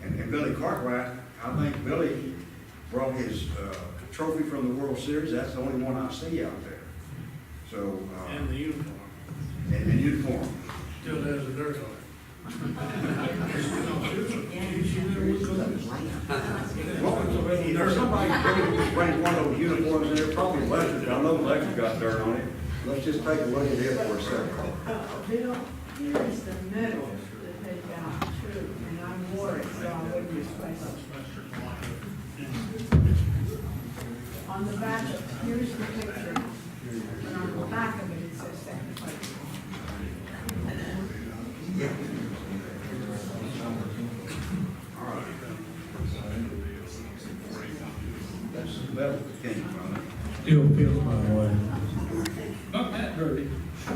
And Billy Cartwright, I think Billy brought his trophy from the World Series. That's the only one I see out there. So, And the uniform, and uniform. still has the dirt on it. Well, there's somebody bring one of those uniforms in there, probably Lester. I know Lester got dirt on it. Let's just take a look at it for a second. Bill, here is the medal that they got too, and I wore it, so I wouldn't misplace it. On the back, here's the picture, and on the back of it, it says second place. All right. That's the medal that came from it. Still feels my way. Not that dirty. I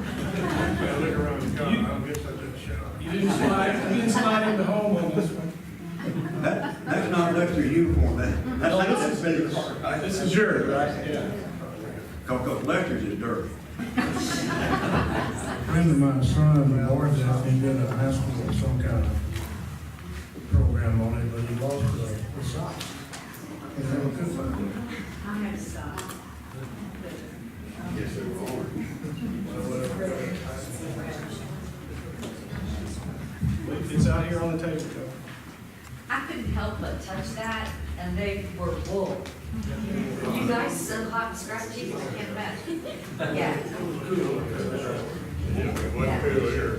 look around the car, I guess I did a shot. You didn't slide into home on this one. That's not Lester's uniform, that's Billy Cartwright. This is yours, right? Yeah. Because Lester's is dirty. A friend of mine's son, Lawrence, I think, did a high school, some kind of program on it, but he lost the socks. And they were good for him. I had stopped. Yes, they were orange. It's out here on the table, Joe. I couldn't help but touch that, and they were wool. You guys so hot and scratchy, I can't imagine. Yeah. It wasn't cool here.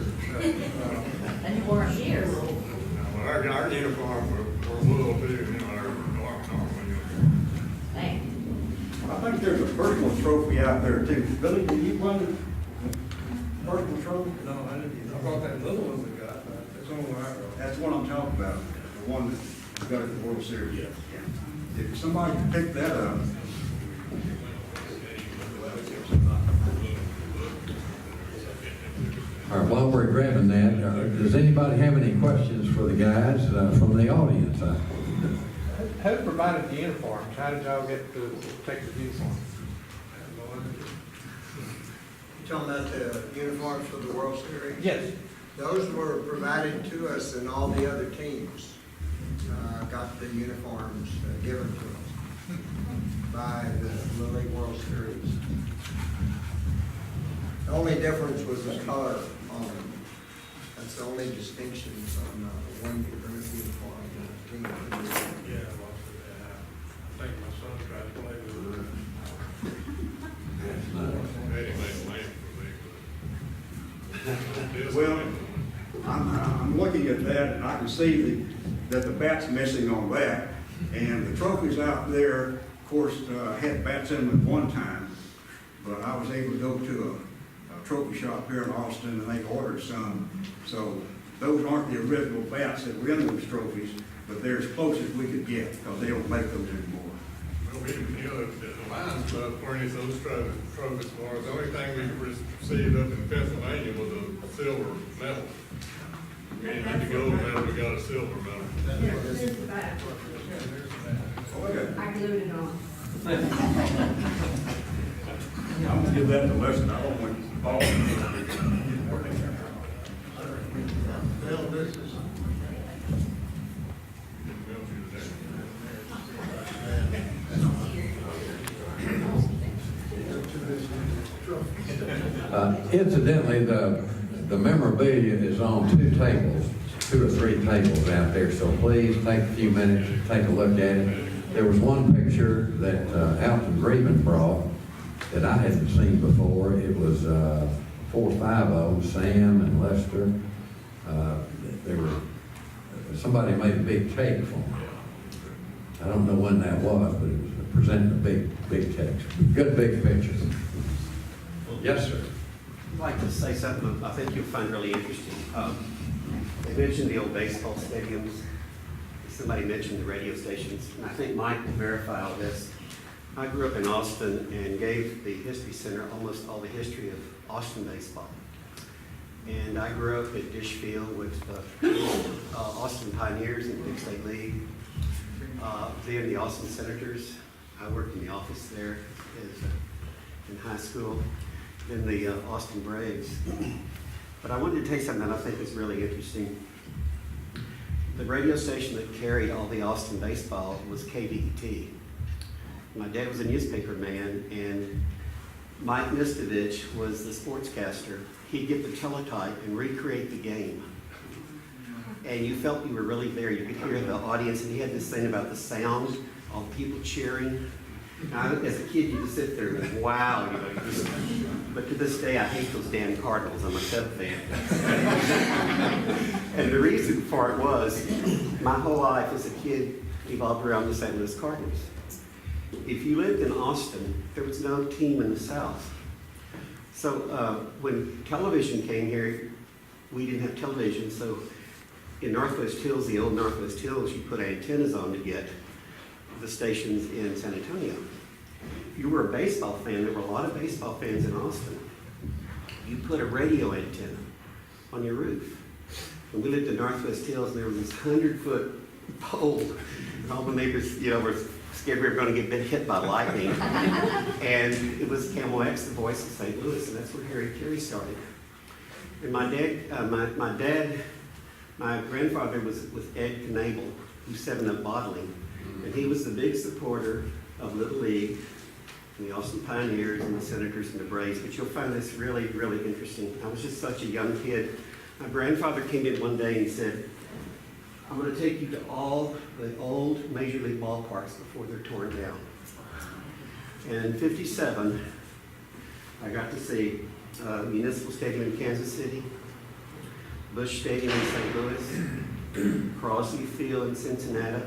And you weren't here. Well, our uniform were wool too, you know, our normal uniform. Dang. I think there's a personal trophy out there too. Billy, did you run the personal trophy? No, I didn't. I brought that little one we got, but it's on where I go. That's what I'm talking about, the one that got at the World Series. Yes. If somebody could pick that up. All right, while we're grabbing that, does anybody have any questions for the guys from the audience? Who provided the uniforms? How did y'all get to take the uniform? You talking about the uniforms for the World Series? Yes. Those were provided to us, and all the other teams got the uniforms given to us by the Little League World Series. The only difference was the color on them. That's the only distinction from one uniform and the team. Yeah, I lost it. I think my son tried to play with it. Well, I'm looking at that and I can see that the bat's missing on that. And the trophies out there, of course, had bats in them at one time, but I was able to go to a trophy shop here in Austin and they ordered some. So those aren't the original bats that were in those trophies, but they're as close as we could get because they don't make those anymore. Well, we, you know, the Lions Club furnished those trophies for us. The only thing we received up in Pennsylvania was a silver medal. We didn't get the gold medal, we got a silver medal. Here's the back. I glued it on. I'm gonna give that to Lester. I don't want Paul. Bill, this is, Incidentally, the memorabilia is on two or three tables out there, so please take a few minutes, take a look at it. There was one picture that Alton Greben brought that I hadn't seen before. It was 4-5-0, Sam and Lester. Somebody made a big cake for me. I don't know when that was, but it was presenting a big cake. Good big picture. Yes, sir. I'd like to say something I think you'll find really interesting. They mentioned the old baseball stadiums. Somebody mentioned the radio stations, and I think Mike will verify all this. I grew up in Austin and gave the History Center almost all the history of Austin baseball. And I grew up at Dishfield with Austin Pioneers in the Big State League. Then the Austin Senators. I worked in the office there in high school. Then the Austin Braves. But I wanted to tell you something that I think is really interesting. The radio station that carried all the Austin baseball was KVET. My dad was a newspaper man, and Mike Mistovich was the sportscaster. He'd get the teletype and recreate the game. And you felt you were really there. You could hear the audience, and he had this thing about the sound, all the people cheering. Now, as a kid, you just sit there and go, wow, you know. But to this day, I hate those damn Cardinals. I'm a Cub fan. And the reason for it was, my whole life as a kid evolved around the St. Louis Cardinals. If you lived in Austin, there was no team in the South. So when television came here, we didn't have television. So in Northwest Hills, the old Northwest Hills, you put antennas on to get the stations in San Antonio. If you were a baseball fan, there were a lot of baseball fans in Austin. You put a radio antenna on your roof. When we lived in Northwest Hills, there was this 100-foot pole. And all the neighbors, you know, were scared we were going to get hit by lightning. And it was Camel X, the voice of St. Louis, and that's where Harry Carey started. And my grandfather was with Ed Knable, who's 7-Up Bottling, and he was the big supporter of Little League, and the Austin Pioneers, and the Senators, and the Braves. But you'll find this really, really interesting. I was just such a young kid. My grandfather came in one day and said, I'm going to take you to all the old Major League ballparks before they're torn down. And in '57, I got to see Municipal Stadium in Kansas City, Busch Stadium in St. Louis, Crosby Field in Cincinnati,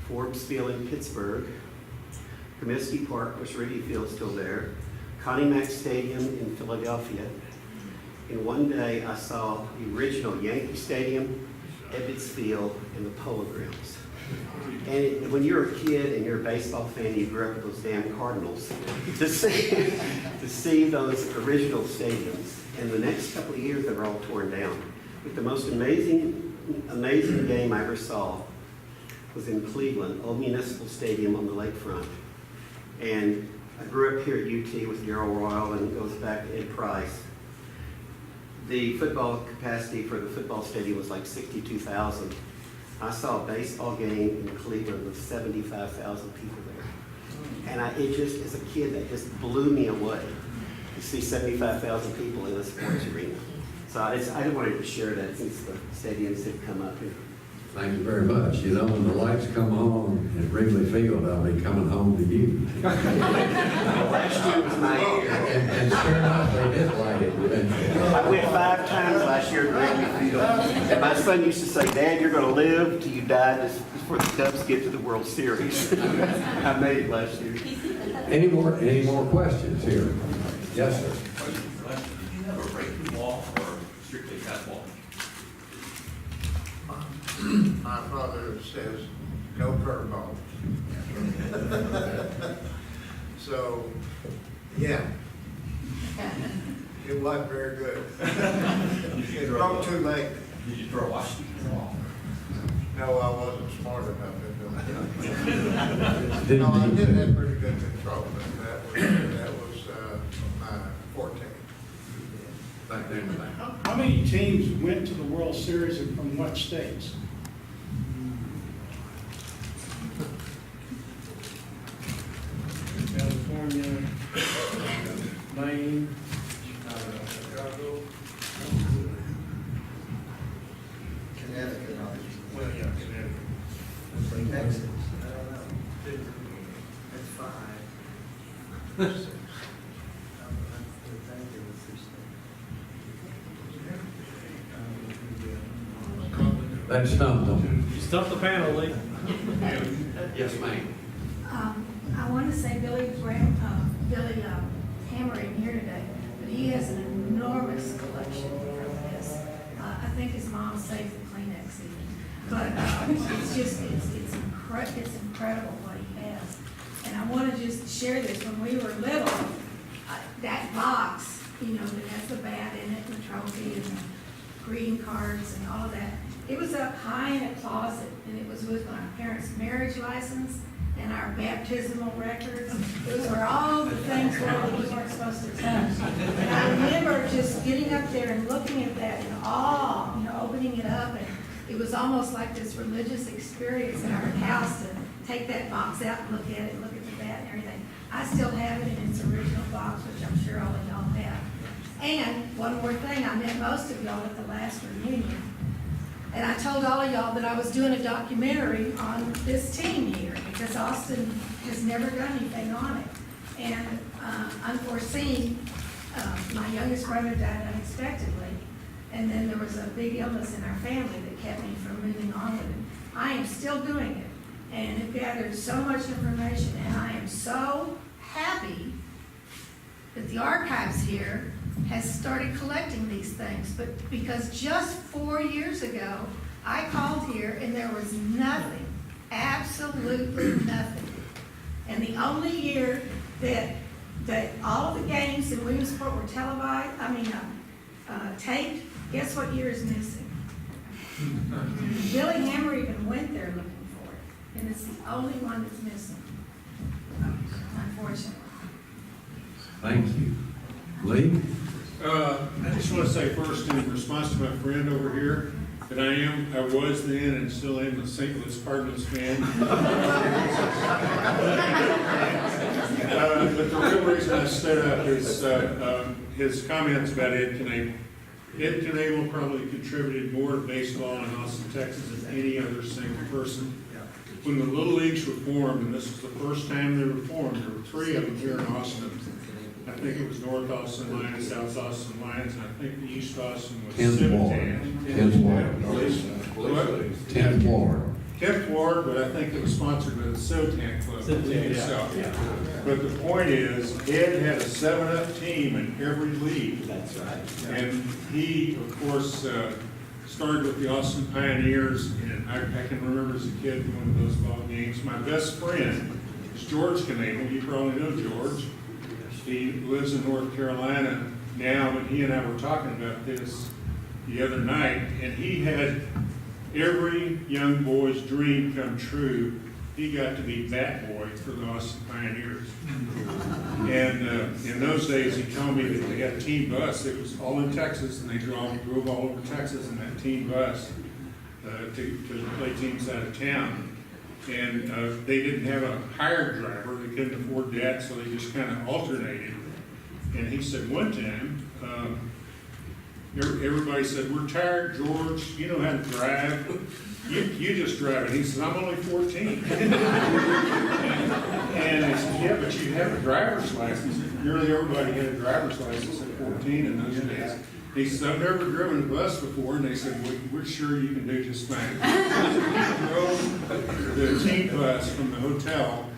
Forbes Field in Pittsburgh, Comiskey Park, Busch Reedy Field's still there, Connie Mack Stadium in Philadelphia. And one day I saw the original Yankee Stadium, Ebbets Field, and the Polo Grounds. And when you're a kid and you're a baseball fan, you grew up with those damn Cardinals, to see those original stadiums. And the next couple of years, they were all torn down. But the most amazing game I ever saw was in Cleveland, Old Municipal Stadium on the lakefront. And I grew up here at UT with Darrell Royal, and it goes back to Ed Price. The football capacity for the football stadium was like 62,000. I saw a baseball game in Cleveland with 75,000 people there. And it just, as a kid, that just blew me away to see 75,000 people in a sports arena. So I wanted to share that since the stadiums had come up here. Thank you very much. You know, when the lights come on at Wrigley Field, I'll be coming home to you. Last year was my year. And sure enough, they did light it eventually. I went 5 times last year to Wrigley Field. And my son used to say, Dad, you're going to live till you die just before the Cubs get to the World Series. I made it last year. Any more questions here? Yes, sir. Do you have a breaking ball or strictly fastball? My father says, no curveball. So, yeah. It wasn't very good. It broke too late. Did you throw a Washington ball? No, I wasn't smart enough to do it. No, I did have pretty good control, but that was my forte. Back there in the back. How many teams went to the World Series and from what states? California, Maine, Chicago. Connecticut, Well, yeah, Connecticut. Texas, I don't know. That's 5. 6. That stumped them. You stumped the panel, Lee. Yes, ma'am. I want to say Billy Hammer in here today, but he has an enormous collection from this. I think his mom saved the Kleenex even. But it's incredible what he has. And I want to just share this. When we were little, that box you know, that has the bat in it and the trophy and the greeting cards and all of that. It was up high in a closet, and it was with my parents' marriage license and our baptismal records. Those were all the things that we weren't supposed to touch. And I remember just getting up there and looking at that in awe, you know, opening it up, and it was almost like this religious experience in our house to take that box out and look at it, and look at the bat and everything. I still have it in its original box, which I'm sure all of y'all have. And one more thing, I met most of y'all at the last reunion. And I told all of y'all that I was doing a documentary on this team here, because Austin has never done anything on it. And unforeseen, my youngest brother died unexpectedly. And then there was a big illness in our family that kept me from moving on with it. I am still doing it. And it gathered so much information, and I am so happy that the archives here has started collecting these things. But because just 4 years ago, I called here and there was nothing, absolutely nothing. And the only year that all of the games in Williamsport were televised, taped, guess what year is missing? Billy Hammer even went there looking for it, and it's the only one that's missing, unfortunately. Thank you. Lee? I just want to say first, in response to my friend over here, that I was then and still am a St. Louis Cardinals fan. But the real reason I stood up is his comments about Ed Knable. Ed Knable probably contributed more to baseball in Austin, Texas than any other single person. When the Little Leagues were formed, and this was the first time they were formed, there were 3 of them here in Austin. I think it was North Austin Lions, South Austin Lions, and I think the East Austin was 10th Ward. 10th Ward. 10th Ward. 10th Ward, but I think it was sponsored by the Sotan Club. But the point is, Ed had a 7-up team in every league. That's right. And he, of course, started with the Austin Pioneers, and I can remember as a kid going to those ball games. My best friend is George Knable. You probably know George. He lives in North Carolina now, but he and I were talking about this the other night, and he had every young boy's dream come true. He got to be bat boy for the Austin Pioneers. And in those days, he told me that they had a team bus. It was all in Texas, and they drove all over Texas in that team bus to play teams out of town. And they didn't have a hired driver. They couldn't afford that, so they just kind of alternated. And he said one time, everybody said, "We're tired, George. You know how to drive. You just drive it." He said, "I'm only 14. And I said, "Yeah, but you have a driver's license." Nearly everybody had a driver's license at 14 in those days. He said, "I've never driven a bus before," and they said, "We're sure you can do just fine." He drove the team bus from the hotel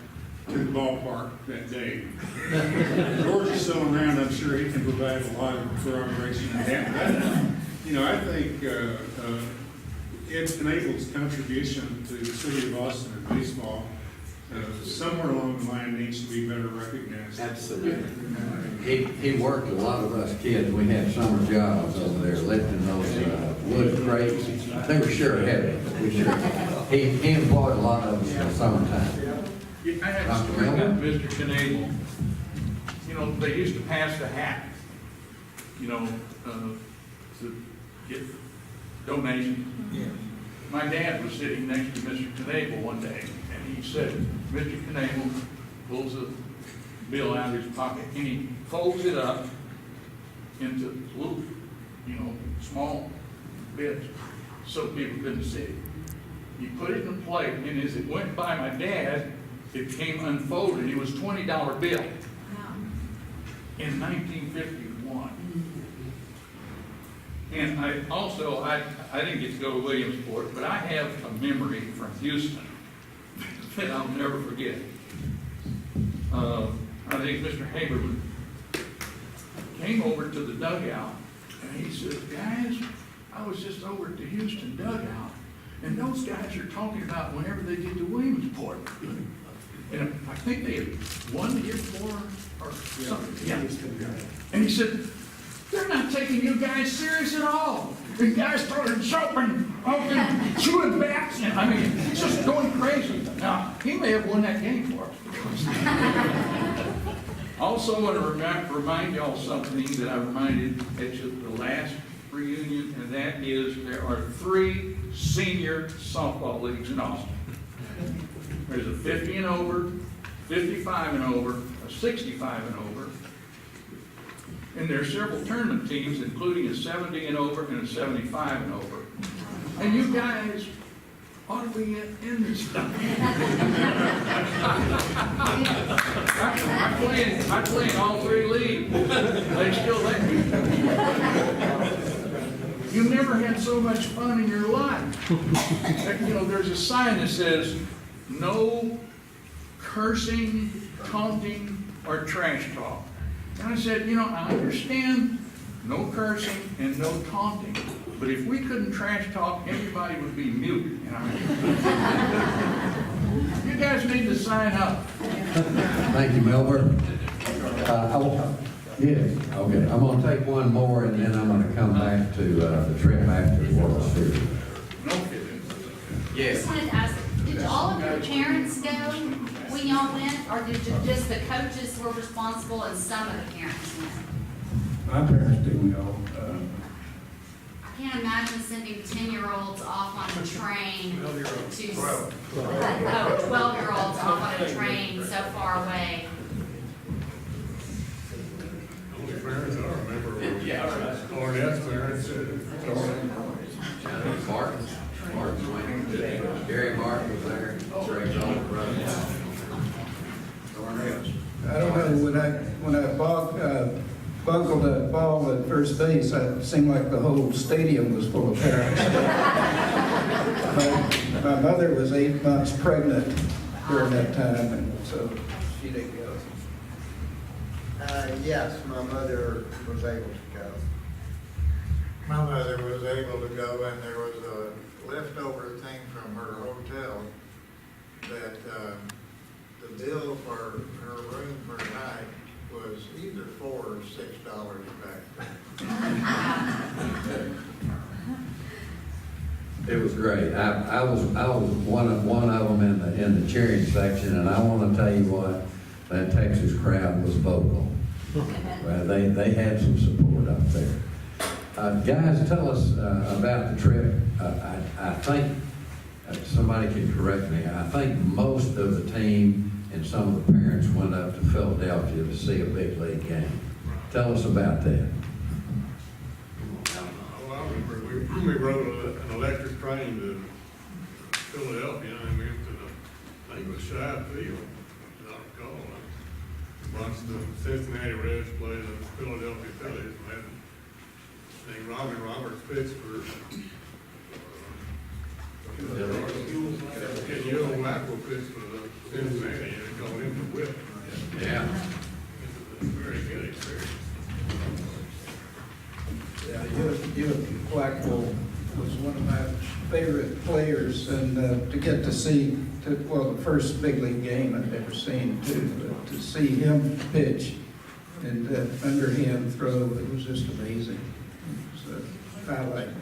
to the ballpark that day. George is still around. I'm sure he can provide a lot of corroboration on that. You know, I think Ed Knable's contribution to the city of Austin and baseball somewhere along the line needs to be better recognized. Absolutely. He worked a lot of us kids. We had summer jobs over there lifting those wood crates. They were sure heavy, but we sure. He employed a lot of us in the summertime. I have a story about Mr. Knable. You know, they used to pass the hat, you know, to get donations. Yeah. My dad was sitting next to Mr. Knable one day, and he said, Mr. Knable pulls a bill out of his pocket, and he folds it up into little, you know, small bits so people couldn't see it. He put it in a plate, and as it went by my dad, it came unfolded. It was a $20 bill in 1951. And I didn't get to go to Williamsport, but I have a memory from Houston that I'll never forget. I think Mr. Haberman came over to the dugout, and he said, "Guys, I was just over at the Houston dugout, and those guys are talking about whenever they get to Williamsport." And I think they had won the year before or something. Yeah. And he said, not taking you guys serious at all. You guys started jumping, chewing backs, and I mean, just going crazy. Now, he may have won that game for us. Also want to remind y'all something that I reminded at the last reunion, and that is there are 3 senior softball leagues in Austin. There's a 50 and over, 55 and over, a 65 and over, and there are several tournament teams, including a 70 and over and a 75 and over. And you guys ought to be in this stuff. I play in all 3 leagues. They still let me. You never had so much fun in your life. You know, there's a sign that says, no cursing, taunting, or trash talk. And I said, you know, I understand no cursing and no taunting, but if we couldn't trash talk, everybody would be mute. You know? You guys need to sign up. Thank you, Melber. Yes, okay. I'm going to take one more, and then I'm going to come back to the trip after the World Series. I just wanted to ask, did all of your parents go when y'all went, or did just the coaches were responsible and some of the parents went? My parents didn't go. I can't imagine sending 10-year-olds off on a train to 12-year-olds off on a train so far away. Only parents I remember were Ornette's parents. Martin went. Gary Martin was there. Greg's older brother. I don't know, when I bungled that ball at first base, it seemed like the whole stadium was full of parents. My mother was 8 months pregnant during that time, and so she didn't go. Yes, my mother was able to go. My mother was able to go, and there was a leftover thing from her hotel that the bill for her room per night was either $4 or $6 back. It was great. I was one of them in the cheering section, and I want to tell you what, that Texas crowd was vocal. Well, they had some support up there. Guys, tell us about the trip. I think somebody can correct me. I think most of the team and some of the parents went up to Philadelphia to see a big league game. Tell us about that. Well, I remember we rode an electric train to Philadelphia, and we went to I think it was Shive Field, as I recall. Watched the Cincinnati Reds play the Philadelphia Phillies. I think Roberts pitched for Yellow Mackerel pitched for the Cincinnati, and they called him the Whip. Yeah. It's a very good experience. Yeah, Ewing Blackwell was one of my favorite players, and to get to see, the first big league game I've ever seen, too, but to see him pitch and underhand throw, it was just amazing. It was a highlight.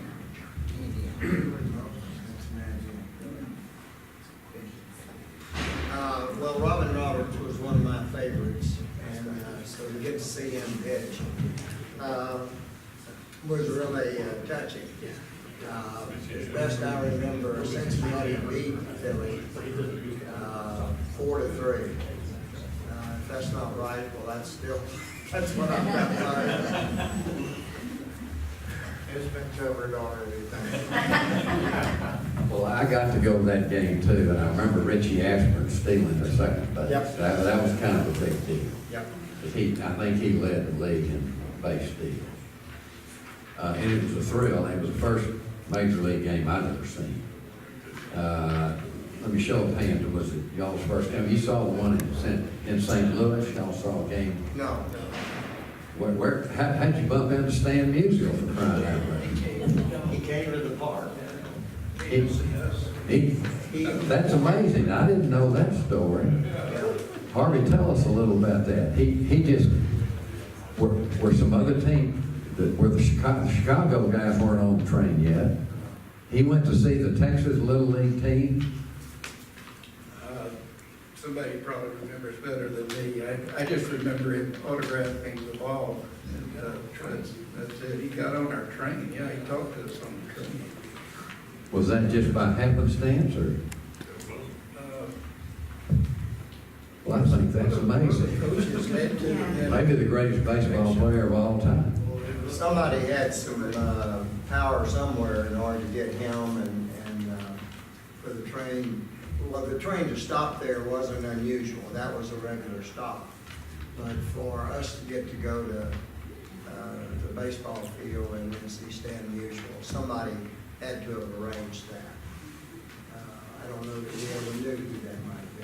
Well, Robin Roberts was one of my favorites, and so to get to see him pitch was really touching. As best I remember, Cincinnati beat Philly 4-3. If that's not right, well, that's what I'm about. It's been covered already, thank you. Well, I got to go to that game too, and I remember Richie Ashburn stealing the second base. Yep. That was kind of a big deal. Yep. I think he led the league in base steals. And it was a thrill. It was the first major league game I'd ever seen. Let me show of hands. Was it y'all's first time? You saw the one in St. Louis. Y'all saw a game. No. How'd you bump into Stan Musial for crying out loud? He came to the park. That's amazing. I didn't know that story. Harvey, tell us a little about that. He just, were some other team where the Chicago guys weren't on the train yet. He went to see the Texas Little League team. Somebody probably remembers better than me. I just remember him autographing the ball. And that's it. He got on our train. Yeah, he talked to us on the train. Was that just by happenstance, or? Well, I think that's amazing. Coaches led to him. Maybe the greatest baseball player of all time. Somebody had some power somewhere in order to get him and for the train. Well, the train to stop there wasn't unusual. That was a regular stop. But for us to get to go to the baseball field and then see Stan Musial, somebody had to have arranged that. I don't know that we ever knew who that might be.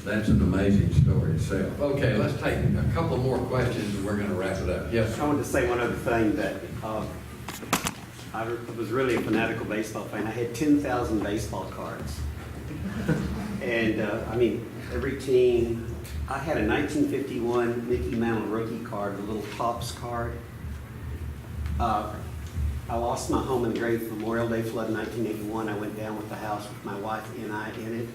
That's an amazing story itself. Okay, let's take a couple more questions and we're going to wrap it up. Yes, I sir. wanted to say one other thing, that I was really a fanatical baseball fan. I had 10,000 baseball cards. And I mean, every team, I had a 1951 Mickey Mantle rookie card, a little Pops card. I lost my home in the Great Memorial Day flood in 1981. I went down with the house with my wife and I in it.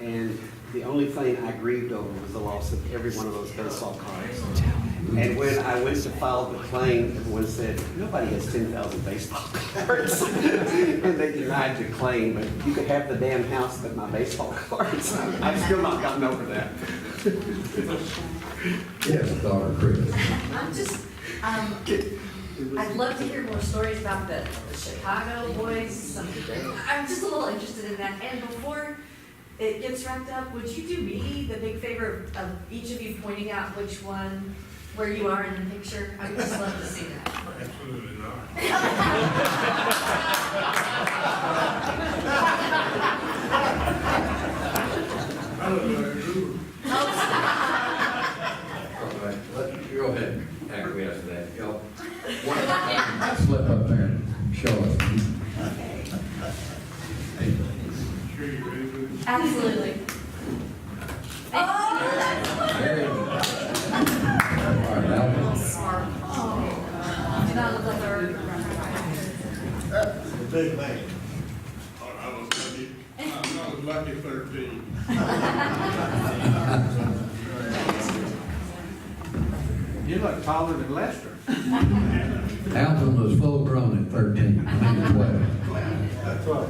And the only thing I grieved over was the loss of every one of those baseball cards. And when I went to file the claim, everyone said, nobody has 10,000 baseball cards. And they denied the claim, but you could have the damn house but my baseball cards. I've still not gotten over that. Yes, Dr. Chris. I'm just, I'd love to hear more stories about the Chicago boys. I'm just a little interested in that. And before it gets wrapped up, would you do me the big favor of each of you pointing out which one, where you are in the picture? I'd just love to see that. Absolutely not. I look like a guru. Go ahead, acquiesce to that. Y'all, slip up there and show us. Okay. Sure you're ready for this? Absolutely. There you go. All right, Alvin. Smart. Do not look like our. The big man. I was lucky 13. You look taller than Lester. Alvin was full grown at 13, I mean 12. That's right.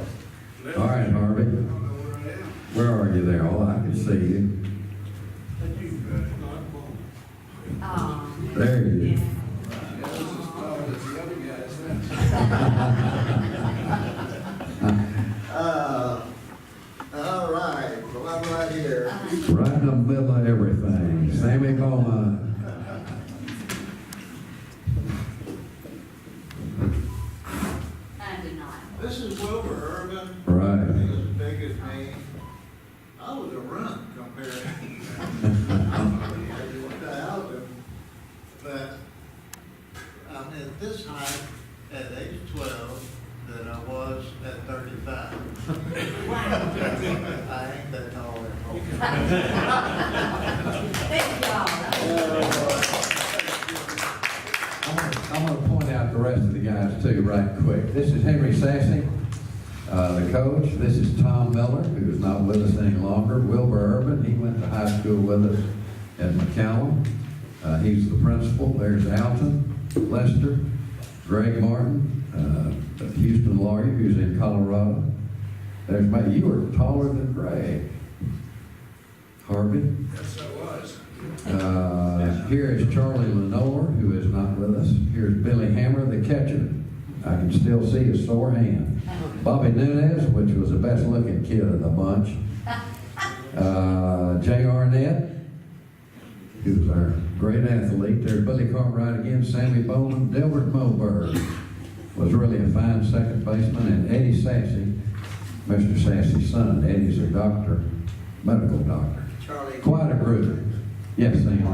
All right, Harvey. Where are you there? Oh, I can see you. There you Yeah, this is tall as the other guys. All right, well, I'm right here. Right in the middle of everything. Sammy Bowman. I did not. This is Wilbur Urban. Right. He was as big as me. I was a runt compared to Alvin. But I'm at this height at age 12 than I was at 35. I ain't that tall anymore. Thank y'all. I'm going to point out the rest of the guys too right quick. This is Henry Sassy, the coach. This is Tom Miller, who is not with us any longer. Wilbur Urban, he went to high school with us at McCallum. He's the principal. There's Alton, Lester, Greg Martin, the Houston lawyer who's in Colorado. There's Mike. You were taller than Greg. Harvey. Yes, I was. Here is Charlie Lenore, who is not with us. Here's Billy Hammer, the catcher. I can still see his sore hand. Bobby Nunez, which was the best looking kid of the bunch. Jay Arnett, who was our great athlete. There's Billy Cartwright again, Sammy Bowman. Delbert Moberg was really a fine second baseman. And Eddie Sassy, Mr. Sassy's son. Eddie's a doctor, medical doctor. Charlie. Quite a group. Yes, Sam.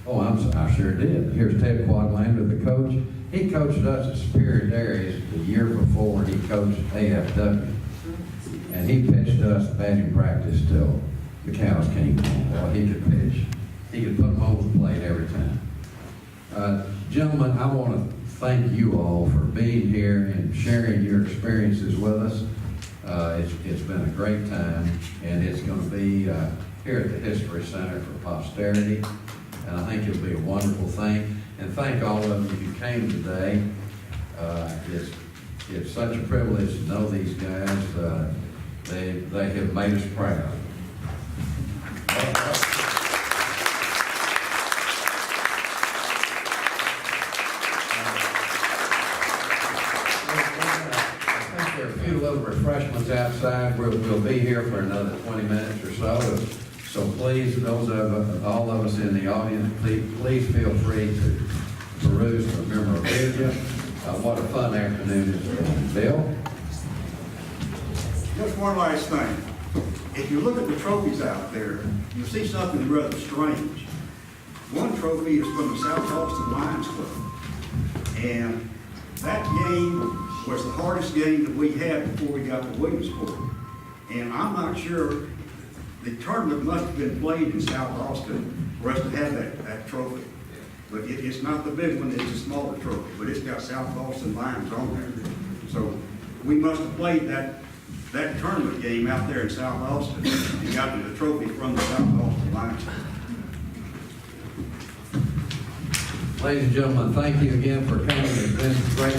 Oh, I sure did. Here's Ted Quadlander, the coach. He coached us at Superior Dairies the year before he coached AFW. And he pitched us batting practice till the cows came home. Well, he could pitch. he could put them over the plate every time. Gentlemen, I want to thank you all for being here and sharing your experiences with us. It's been a great time, and it's going to be here at the History Center for posterity, and I think it'll be a wonderful thing. And thank all of you who came today. It's such a privilege to know these guys. They have made us proud. There are a few little refreshments outside. We'll be here for another 20 minutes or so. So please, all of us in the audience, please feel free to peruse the memorabilia. What a fun afternoon it's been. Bill? Just one last thing. If you look at the trophies out there, you'll see something rather strange. One trophy is from the South Austin Lions Club. And that game was the hardest game that we had before we got to Williamsport. And I'm not sure, the tournament must have been played in South Austin for us to have that trophy. But it's not the big one, it's a smaller trophy, but it's got South Austin Lions on there. So we must have played that tournament game out there in South Austin and got the trophy from the South Austin Lions. Ladies and gentlemen, thank you again for coming. It's been great